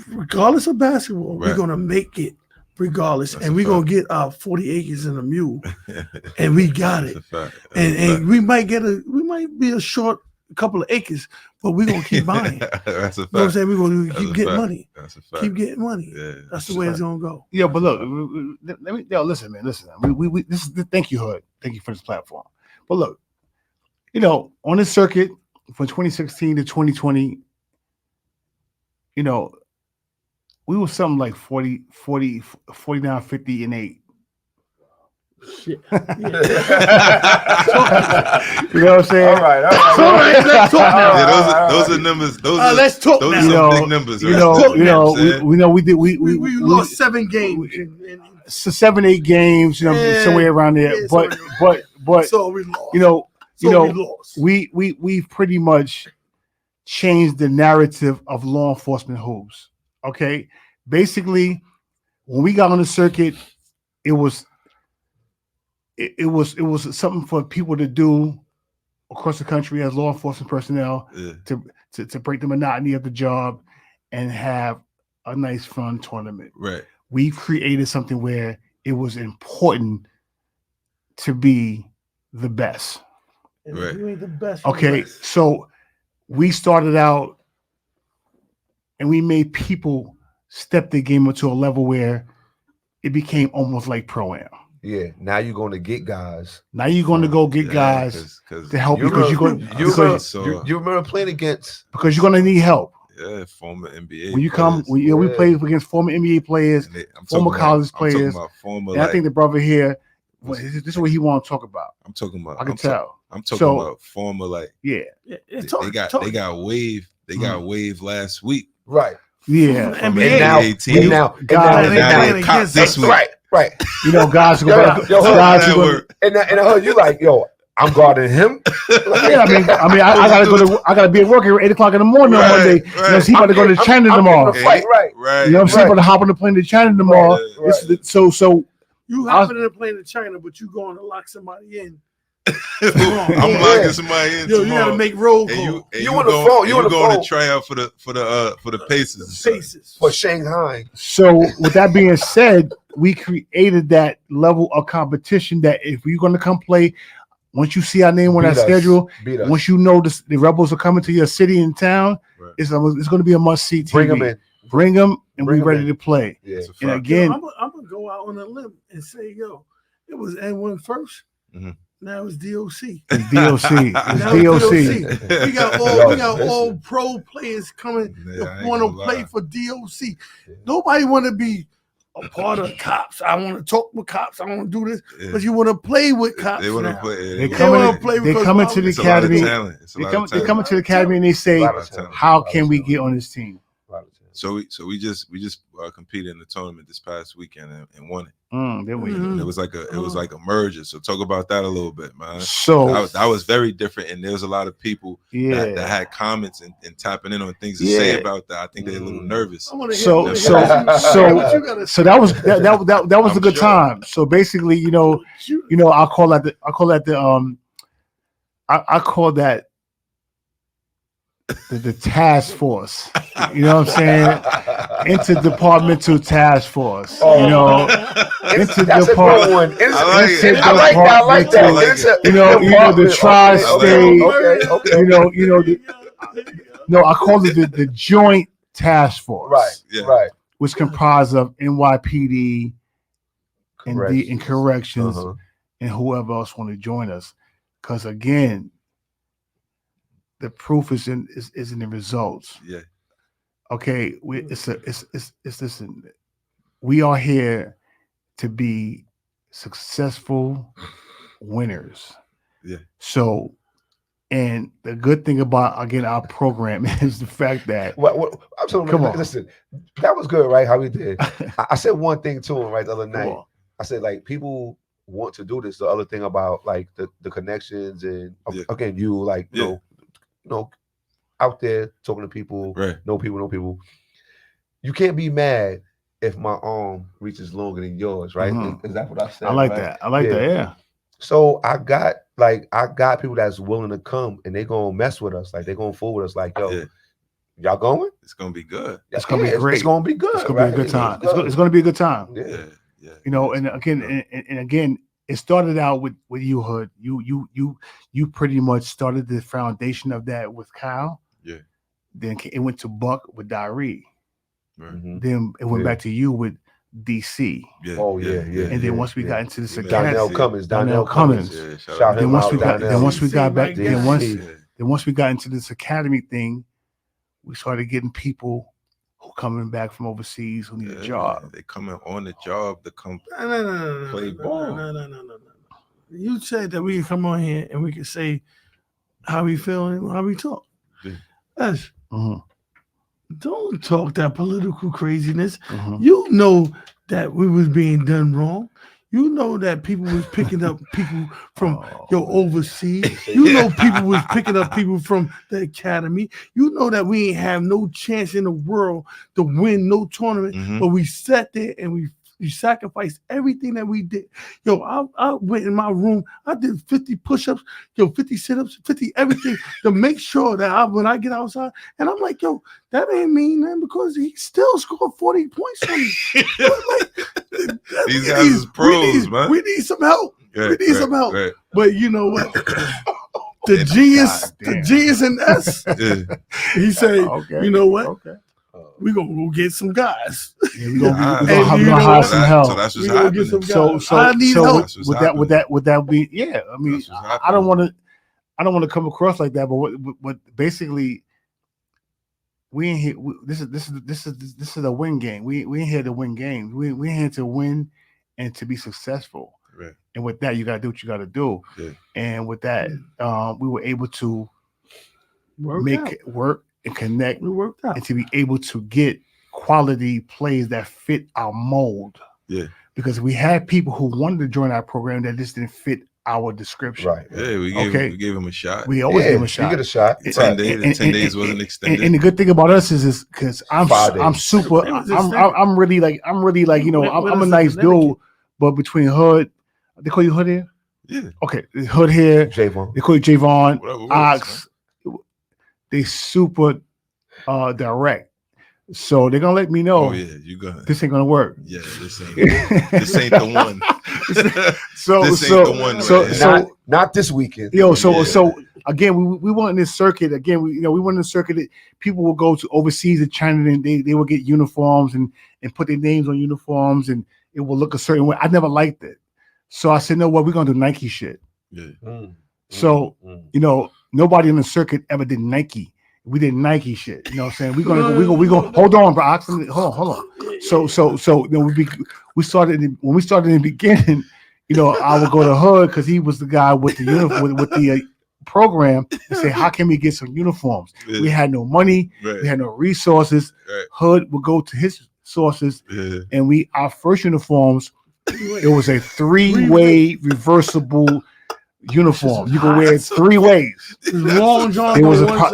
regardless of basketball. Right. We're gonna make it regardless, and we're gonna get our 40 acres and a mule, and we got it. And we might be a short couple of acres, but we're gonna keep buying. That's a fact. You know what I'm saying? We're gonna keep getting money. That's a fact. Keep getting money. Yeah, that's the way it's gonna go. Yeah, but look, listen, man. We this is thank you, Hood. Thank you for this platform. But look, you know, on this circuit from 2016 to 2020, you know, we were something like 49, 50, and 8. Shit. You know what I'm saying? All right. Let's talk now. Yeah, those are numbers. Let's talk those now. are some big numbers. We lost 7 games. So 7-8 games, you know, somewhere around there. Yeah, but so we lost. We've pretty much changed the narrative of law enforcement hoops. Okay, basically, when we got on the circuit, it was something for people to do across the country as law enforcement personnel to break the monotony of the job and have a nice fun tournament. Right. We created something where it was important to be the best. Right. You ain't the best. Okay, so we started out and we made people step their game up to a level where it became almost like pro-am. Yeah, now you're going to get guys. Now you're going to go get guys to help you because you remember playing against, because you're going to need help. Yeah, former NBA. When you come, we play against former NBA players, former college players. And I think the brother here, this is what he want to talk about. I'm talking about. I can tell. I'm talking about former yeah. They got wave. They got wave last week. Right. Yeah. From NBA team. And now they caught this week. Right. You know, guys who and you like, I'm guarding him. Yeah, I gotta be at work at 8:00 in the morning on Monday. Right. You know, so he about to go to China tomorrow. Fight, right. You know what I'm saying? About to hop on the plane to China tomorrow. Right. So you hopping in a plane to China, but you going to lock somebody in. I'm locking somebody in. Yo, you gotta make roll call. You on the phone. You going to try out for the Pacers. For Shanghai. So with that being said, we created that level of competition that if you're going to come play, once you see our name on that schedule, once you know the Rebels are coming to your city and town, it's going to be a must-see TV. Bring them, and we're ready to play. Yeah. And again, I'm gonna go out on a limb and say, yo, it was N1 first. Mm-hmm. Now it's DOC. It's DOC. We got all pro players coming that want to play for DOC. Nobody want to be a part of cops. I want to talk with cops. I want to do this, but you want to play with cops. They want to now. play. They come into the academy. They come into the academy and they say, "How can we get on this team?" So we just competed in the tournament this past weekend and won it. Then we it was like a merger. So talk about that a little bit, man. So that was very different, and there was a lot of people that had comments and tapping in on things to say about that. I think they're a little nervous. So that was a good time. So basically, I call that the task force. You know what I'm saying? Interdepartmental task force. Interdepartmental. I like that. The tri-state. I call it the joint task force. Right. Which comprised of NYPD and corrections and whoever else want to join us. Because again, the proof is in the results. Yeah. Okay. Listen. We are here to be successful winners. Yeah. So, and the good thing about again our program is the fact that listen, that was good, right? How we did. I said one thing to him right the other night. I said like people want to do this. The other thing about like the connections and again you like you know out there talking to people, know people. You can't be mad if my arm reaches longer than yours, right? Is that what I said? I like that. I like that. Yeah. So I got people that's willing to come and they gonna mess with us, like they gonna fool with us, like yo, y'all going? It's gonna be good. It's gonna be great. It's gonna be good. It's gonna be a good time. It's gonna be a good time. Yeah. And again, it started out with you, Hood. You pretty much started the foundation of that with Kyle. Yeah. Then it went to Buck with Diary. Right. Then it went back to you with DC. Yeah. Oh yeah. And then once we got into this Donnell Cummins. Then once we got into this academy thing, we started getting people who coming back from overseas who need a job. They coming on the job to come play ball. No. You said that we can come on here and we can say how we feel and how we talk. Yes. Don't talk that political craziness. You know that we was being done wrong. You know that people was picking up people from overseas. You know people was picking up people from the academy. You know that we ain't have no chance in the world to win no tournament, but we sat there and we sacrificed everything that we did. Yo, I went in my room. I did 50 push-ups, 50 sit-ups, 50 everything to make sure that when I get outside, and I'm like, yo, that ain't mean nothing because he still scored 40 points on me. These guys is pros, man. We need some help. Right. But you know what? The genius in us, he said, you know what? We're gonna go get some guys. We're gonna hire some help. So that's what's happening. I need help. Would that be? Yeah, I mean, I don't want to come across like that, but what basically, we ain't here. This is a win game. We ain't here to win games. We here to win and to be successful. Right. And with that, you gotta do what you gotta do. Yeah. And with that, we were able to make it work and connect and to be able to get quality plays that fit our mold. Yeah. Because we had people who wanted to join our program that just didn't fit our description. Right. Yeah, we gave him a shot. We always give him a shot. You get a shot. 10 days. 10 days wasn't extended. And the good thing about us is because I'm super. I'm really like you know I'm a nice dude, but between Hood, they call you Hood here. Yeah. Okay, Hood here. Javon. They call you Javon. Whatever Ox. They super direct. So they're gonna let me know. Oh yeah, you gonna. This ain't gonna work. Yeah, this ain't the one. This ain't the one. So not this weekend. Yo, so again, we went in this circuit. Again, we went in the circuit that people will go to overseas in China and they will get uniforms and put their names on uniforms and it will look a certain way. I never liked it. So I said, no, what we're gonna do Nike shit. Yeah. So you know, nobody in the circuit ever did Nike. We did Nike shit. You know what I'm saying? We're gonna hold on, bro. Hold on. So you know, we started when we started in the beginning, you know, I would go to Hood because he was the guy with the uniform with the program and say, how can we get some uniforms? Yeah. We had no money, we had no resources. Right. Hood would go to his sources, and our first uniforms, it was a 3-way reversible uniform. You can wear it 3 ways. It was long johns.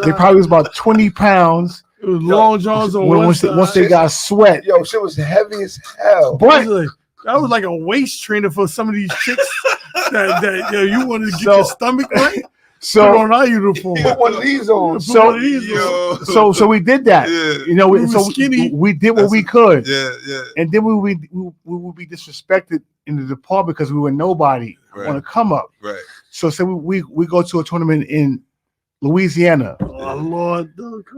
They probably was about 20 pounds. It was long johns on one side. Once they got sweat. Yo, shit was heavy as hell. But that was like a waist trainer for some of these chicks that you wanted to get your stomach right. So put on our uniform. Put one of these on. So we did that. Yeah. You know, we did what we could. Yeah. And then we would be disrespected in the department because we were nobody on a come up. Right. So we go to a tournament in Louisiana. Oh Lord.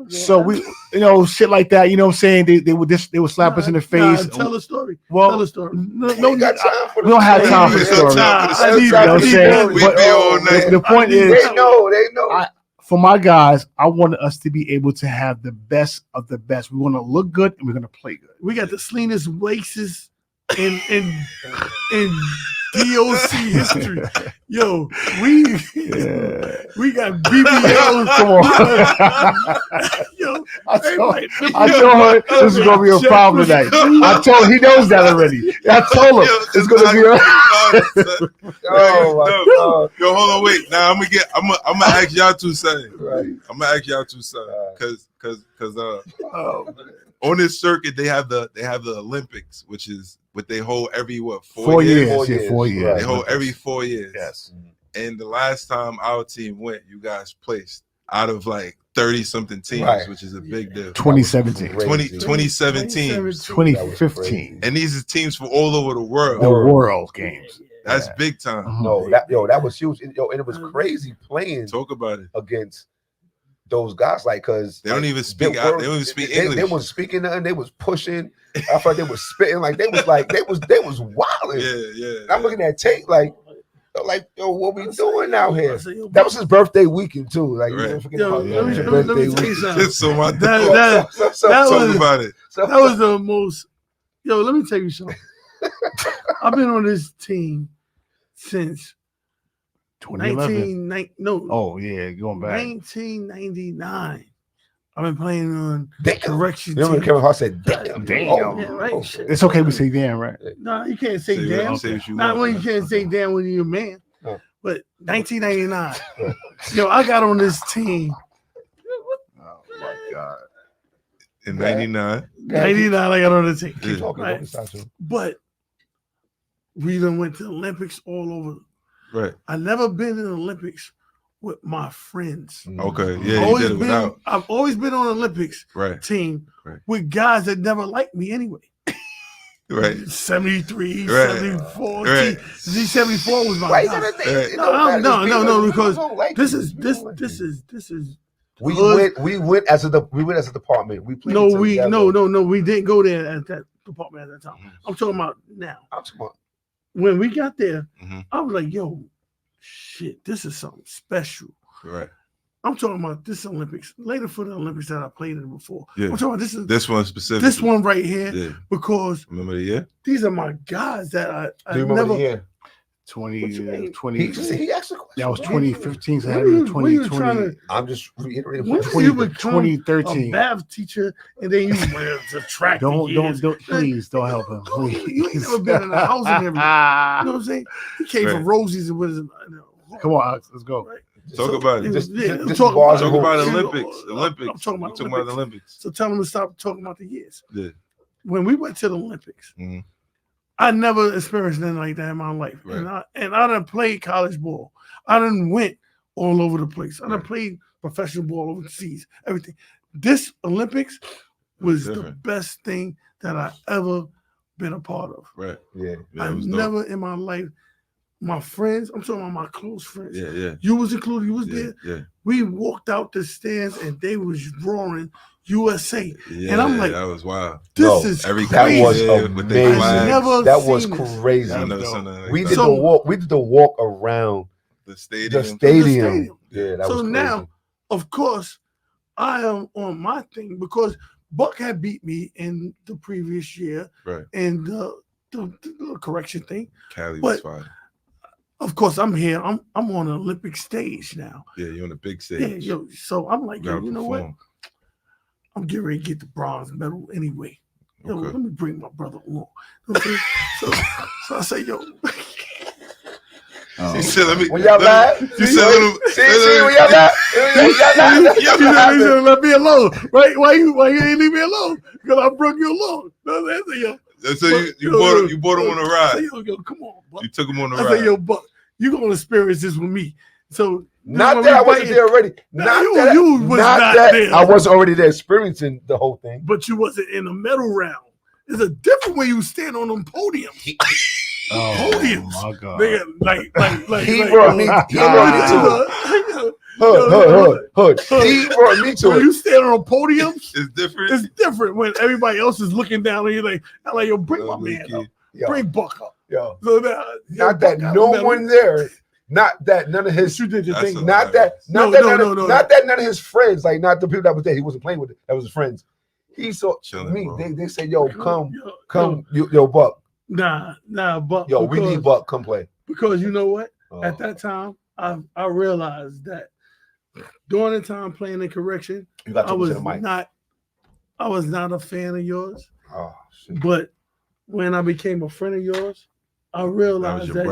So we, you know, shit like that. You know what I'm saying? They would slap us in the face. Tell a story. Well, tell a story. No, we don't have time for the story. You know what I'm saying? The point is, they know. For my guys, I wanted us to be able to have the best of the best. We want to look good and we're going to play good. We got the cleanest laces in DOC history. Yo, we got BBL. Come on. Yo, I told her this is gonna be a problem tonight. I told him he knows that already. I told him it's gonna be Yo, hold on, wait. Now I'm gonna ask y'all two something. Right. I'm gonna ask y'all two something. Cause on this circuit they have the Olympics, which is what they hold every 4 years. 4 years. 4 years. They hold every 4 years. Yes. And the last time our team went, you guys placed out of like 30 something teams, which is a big deal. 2017. 2017. 2015. And these are teams from all over the world. The world games. That's big time. No, that was huge. And it was crazy playing. Talk about it against those guys, like, cause they don't even speak. They don't even speak English. They was speaking nothing. They was pushing. I felt like they was spitting. Like they was wilding. Yeah. And I'm looking at Tate like, yo, what we doing out here? That was his birthday weekend too. Like, you don't forget about his birthday weekend. So my that talk about it. That was the most. Yo, let me tell you something. I've been on this team since 2011. Oh yeah, going back. 1999. I've been playing on correction. Remember Kevin Hart said, "Damn." Oh, yeah, right. It's okay we say damn, right? No, you can't say damn. Not when you can't say damn when you're a man. Oh. But 1999, yo, I got on this team. Oh my God. In 99. 99, I got on the team. Keep talking, right. But we done went to the Olympics all over. Right. I never been in the Olympics with my friends. Okay. Yeah, you did it without. I've always been on the Olympics team with guys that never liked me anyway. Right. 73, right. 74. Right. Z74 was my guy. No, because this is we went as a department. We played. No, we didn't go there at that department at that time. I'm talking about now. When we got there, I was like, yo, shit, this is something special. Right. I'm talking about this Olympics. Later for the Olympics that I played in before. Yeah. I'm talking about this one specifically. This one right here. Yeah. Because remember the year? These are my guys that I never. The year? 20. He asked a question. That was 2015. So I had When in you 2020. I'm just reiterating. When you become 2013. a math teacher and then you went to track? Don't please don't help him. Please. You ain't never been in a housing area. You know what I'm saying? He came from Rosie's and was. Come on, Alex, let's go. Right. Talk about it. Talk about Olympics. I'm talking about the Olympics. So tell them to stop talking about the years. Yeah. When we went to the Olympics, Mhm. I never experienced anything like that in my life. Right. And I done played college ball. I done went all over the place. I done played professional ball overseas, everything. This Olympics was the best thing that I ever been a part of. Right. Yeah. I never in my life, my friends, I'm talking about my close friends. Yeah. You was included, you was there. Yeah. We walked out the stands and they was roaring USA. Yeah, and I'm like, that was wild. This is crazy. That was amazing. That was crazy. We did the walk. We did the walk around the stadium. Yeah, that was crazy. Now, of course, I am on my thing because Buck had beat me in the previous year, right? And the correction thing. Cali was fine. Of course, I'm here. I'm on an Olympic stage now. Yeah, you're on a big stage. Yeah, so I'm like, you know what? I'm getting ready to get the bronze medal anyway. Yo, let me bring my brother along. So I say, yo. She said, let me. When y'all laugh, you said, when y'all laugh, let me alone, right? Why you ain't leave me alone? Because I brought you along. So you brought him on a ride. Yo, come on, Buck. You took him on a ride. I said, yo, Buck, you gonna experience this with me. So not that I wasn't there already. Not that I was already there experiencing the whole thing. But you wasn't in the medal round. It's a different way you stand on them podiums. Podiums. My God. Like he brought me to it. Hood. He brought me to when it. You stand on podiums, it's different. It's different when everybody else is looking down and you're like, I'm like, yo, bring my man up. Bring Buck up. Yo. So not that no one there. Not that none of his. You did your thing. Not that none of his friends, like not the people that was there. He wasn't playing with it. That was his friends. He saw me. They said, "Yo, come, yo, Buck." Nah, Buck. Yo, we need Buck. Come play. Because you know what? At that time, I realized that during the time playing in correction, I was not a fan of yours. Oh shit! But when I became a friend of yours, I realized that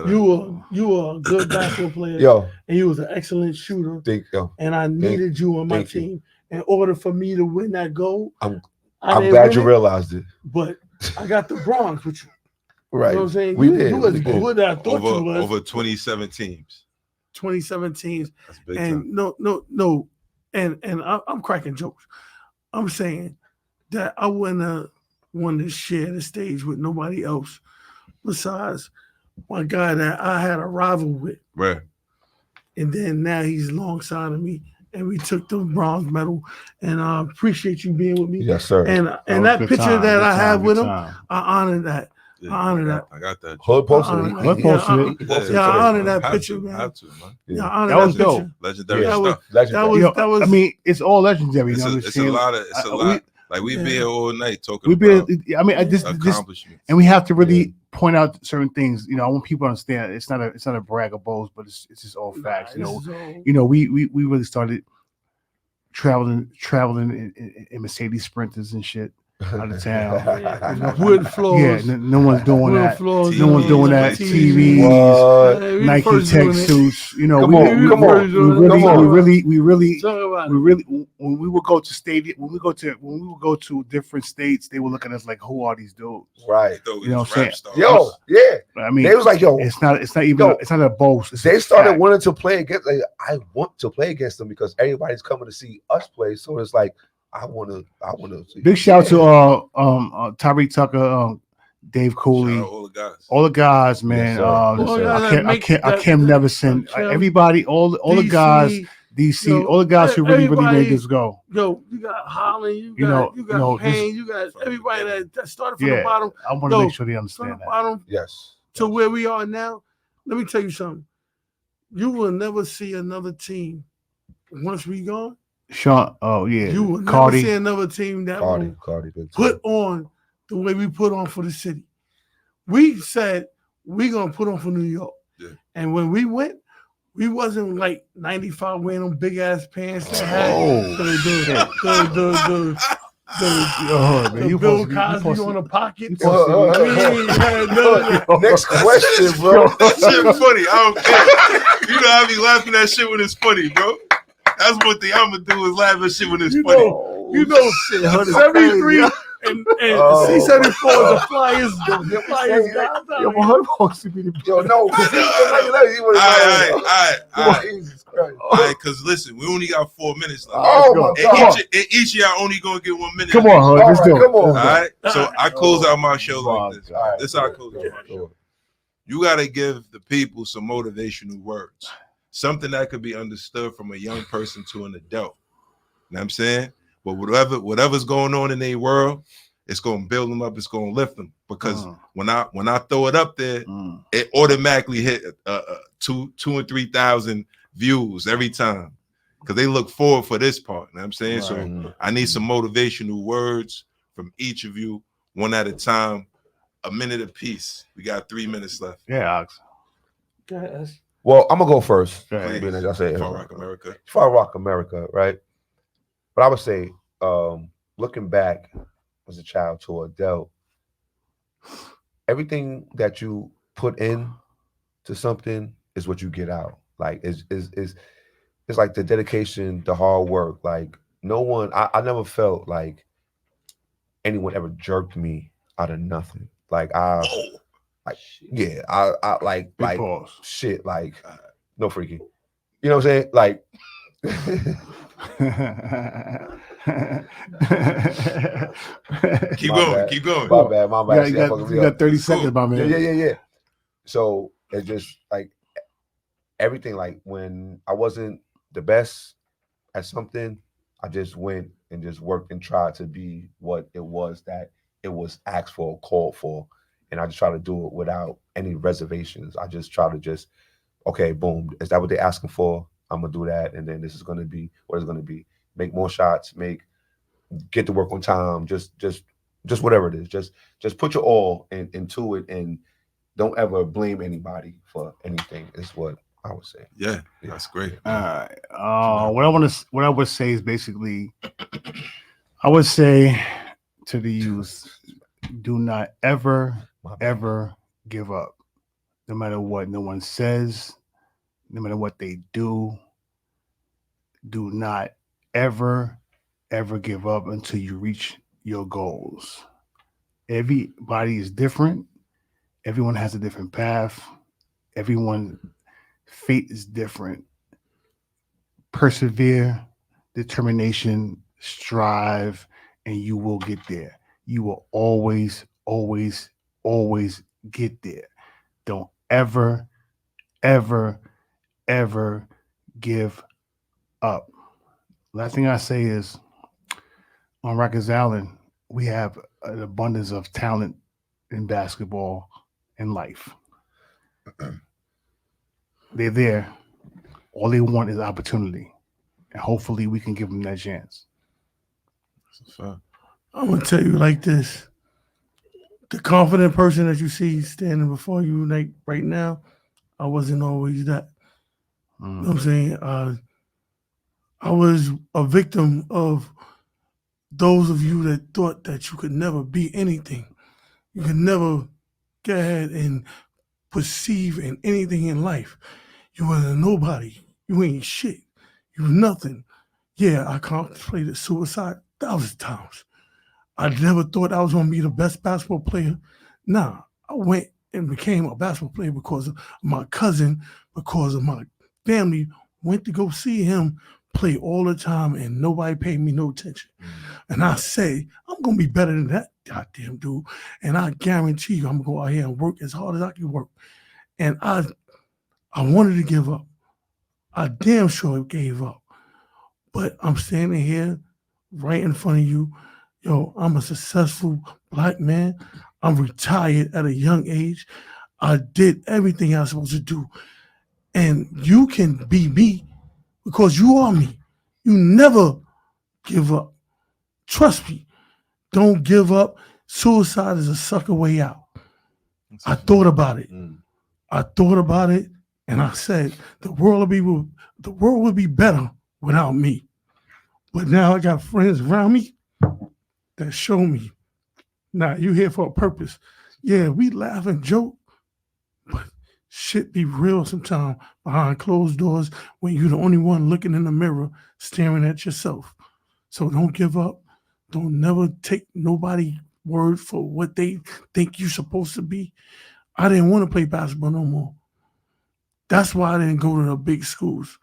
you were a good basketball player, and you was an excellent shooter, and I needed you on my team in order for me to win that gold. I'm glad you realized it. But I got the bronze with you. Right. You know what I'm saying? We you did. was good as I thought you was. Over 27 teams. 27 teams. That's big and time. No. And I'm cracking jokes. I'm saying that I wouldn't have wanted to share the stage with nobody else besides my guy that I had a rival with. Right. And then now he's alongside of me. And we took the bronze medal, and I appreciate you being with me. Yes, sir. And that picture that I have with him, I honor that. Yeah, I honor that. I got that. Hood posted it. Yeah, I honor that picture, man. Have to, man. Yeah, I honor that was picture. dope. Legendary stuff. That was. I mean, it's all legendary. It's a lot. Like we be here all night talking. This, and we have to really point out certain things. You know, I want people to understand it's not a brag or boast, but it's just all facts. We really started traveling in Mercedes Sprinters and shit out of town. Wood floors. Yeah, no one's doing that. Floors, no one's doing that. TVs, Nike tech suits. You know, we really. When we would go to stadium, when we would go to different states, they would look at us like, "Who are these dudes?" Right. You know what I'm saying? Yo, yeah. I mean, they was like, "Yo, it's not even. It's not a boast." They started wanting to play against. Like, I want to play against them because everybody's coming to see us play. So it's like, I want to. Big shout out to Tyree Tucker, Dave Cooley, all the guys, man. Kim Neverson, everybody, all the guys, DC, all the guys who really made this go. Yo, you got Holland, you got Payne, you got everybody that started from the bottom. I want to make sure they understand that. Bottom, yes, to where we are now. Let me tell you something. You will never see another team once we gone. Sean, oh yeah, you will never see another team that will Cardi put on the way we put on for the city. We said we gonna put on for New York. Yeah. And when we went, we wasn't like 95 wearing them big ass pants that had the Bill Cosby on the pocket. Next question, bro. That shit funny. I don't care. You know I be laughing at shit when it's funny, bro. That's one thing I'm gonna do is laugh at shit when it's funny. You know, 73 and C74 is the Flyers. The Flyers guys. Yo, my heart wants to be the Yo, no. All right, because listen, we only got 4 minutes left. Oh, my God. And each of y'all only gonna get 1 minute. Come on, let's do it. Come on. All right, so I close out my show like this. All right. This is how I close out my show. You gotta give the people some motivational words, something that could be understood from a young person to an adult. You know what I'm saying? But whatever's going on in their world, it's gonna build them up. It's gonna lift them because when I throw it up there, it automatically hit 2,000 and 3,000 views every time because they look forward for this part. You know what I'm saying? Right. So I need some motivational words from each of you, one at a time, a minute apiece. We got 3 minutes left. Yeah, Alex. Well, I'm gonna go first. Please. I say Far Rock America. Far Rock America, right? But I would say, looking back as a child to adult, everything that you put in to something is what you get out. Like it's like the dedication, the hard work. Like no one, I never felt like anyone ever jerked me out of nothing. Like I like shit, like no freaking. You know what I'm saying? Like keep going. My bad. You got 30 seconds, my man. Yeah. So it's just like everything. Like when I wasn't the best at something, I just went and just worked and tried to be what it was that it was asked for, called for, and I just try to do it without any reservations. I just try to okay, boom, is that what they're asking for? I'm gonna do that, and then this is gonna be what it's gonna be. Make more shots, get to work on time, just whatever it is. Just put your all into it, and don't ever blame anybody for anything. Is what I would say. Yeah, that's great. All right. What I would say is basically, I would say to the youth, do not ever give up, no matter what no one says, no matter what they do. Do not ever give up until you reach your goals. Everybody is different. Everyone has a different path. Everyone's fate is different. Persevere, determination, strive, and you will get there. You will always get there. Don't ever give up. Last thing I say is, on Rikers Island, we have an abundance of talent in basketball and life. They're there. All they want is opportunity, and hopefully we can give them that chance. I'm gonna tell you like this: the confident person that you see standing before you, like right now, I wasn't always that. You know what I'm saying? I was a victim of those of you that thought that you could never be anything. You could never get ahead and perceive in anything in life. You were a nobody. You ain't shit. You nothing. Yeah, I contemplated suicide 1,000 times. I never thought I was going to be the best basketball player. Nah, I went and became a basketball player because of my cousin, because of my family, went to go see him play all the time and nobody paid me no attention. And I say, I'm going to be better than that goddamn dude. And I guarantee you I'm going to go out here and work as hard as I can work. And I wanted to give up. I damn sure gave up. But I'm standing here right in front of you. Yo, I'm a successful Black man. I'm retired at a young age. I did everything I was supposed to do. And you can be me because you are me. You never give up. Trust me. Don't give up. Suicide is a sucker way out. I thought about it. I thought about it, and I said the world would be better without me. But now I got friends around me that show me, nah, you here for a purpose. Yeah, we laugh and joke, but shit be real sometimes behind closed doors when you're the only one looking in the mirror staring at yourself. So don't give up. Don't never take nobody word for what they think you're supposed to be. I didn't want to play basketball no more. That's why I didn't go to the big schools.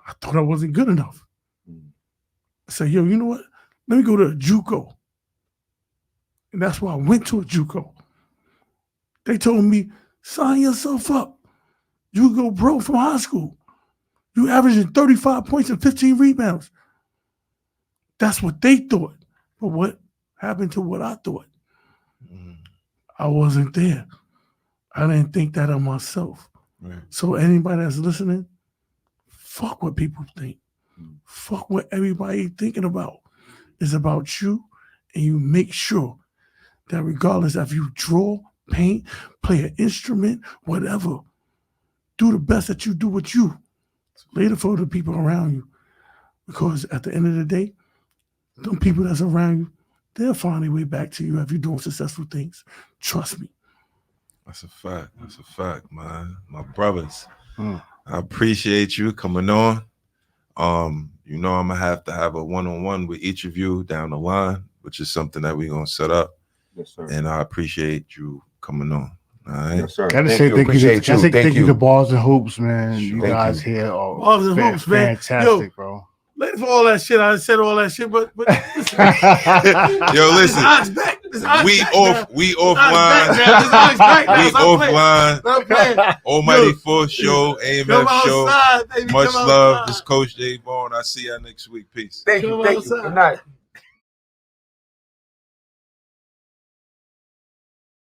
I thought I wasn't good enough. I said, yo, you know what? Let me go to a JUCO. And that's why I went to a JUCO. They told me, sign yourself up. You go pro from high school. You averaging 35 points and 15 rebounds. That's what they thought. But what happened to what I thought? I wasn't there. I didn't think that of myself. Right. So anybody that's listening, fuck what people think. Fuck what everybody thinking about. It's about you, and you make sure that regardless if you draw, paint, play an instrument, whatever, do the best that you do with you. Later for the people around you. Because at the end of the day, them people that's around you, they'll find their way back to you if you're doing successful things. Trust me. That's a fact. That's a fact, man. My brothers, I appreciate you coming on. You know, I'm gonna have to have a one-on-one with each of you down the line, which is something that we're gonna set up. Yes, sir. And I appreciate you coming on. All right. Yes, sir. Gotta say thank you to Balls and Hoops, man. You guys here are Balls and Hoops, man. Fantastic, bro. Later for all that shit, I said all that shit, but listen. Yo, listen. We offline. Almighty Force Show, AMF Show. Much love. This Coach J Bone. I see y'all next week. Peace. Thank you. Good night.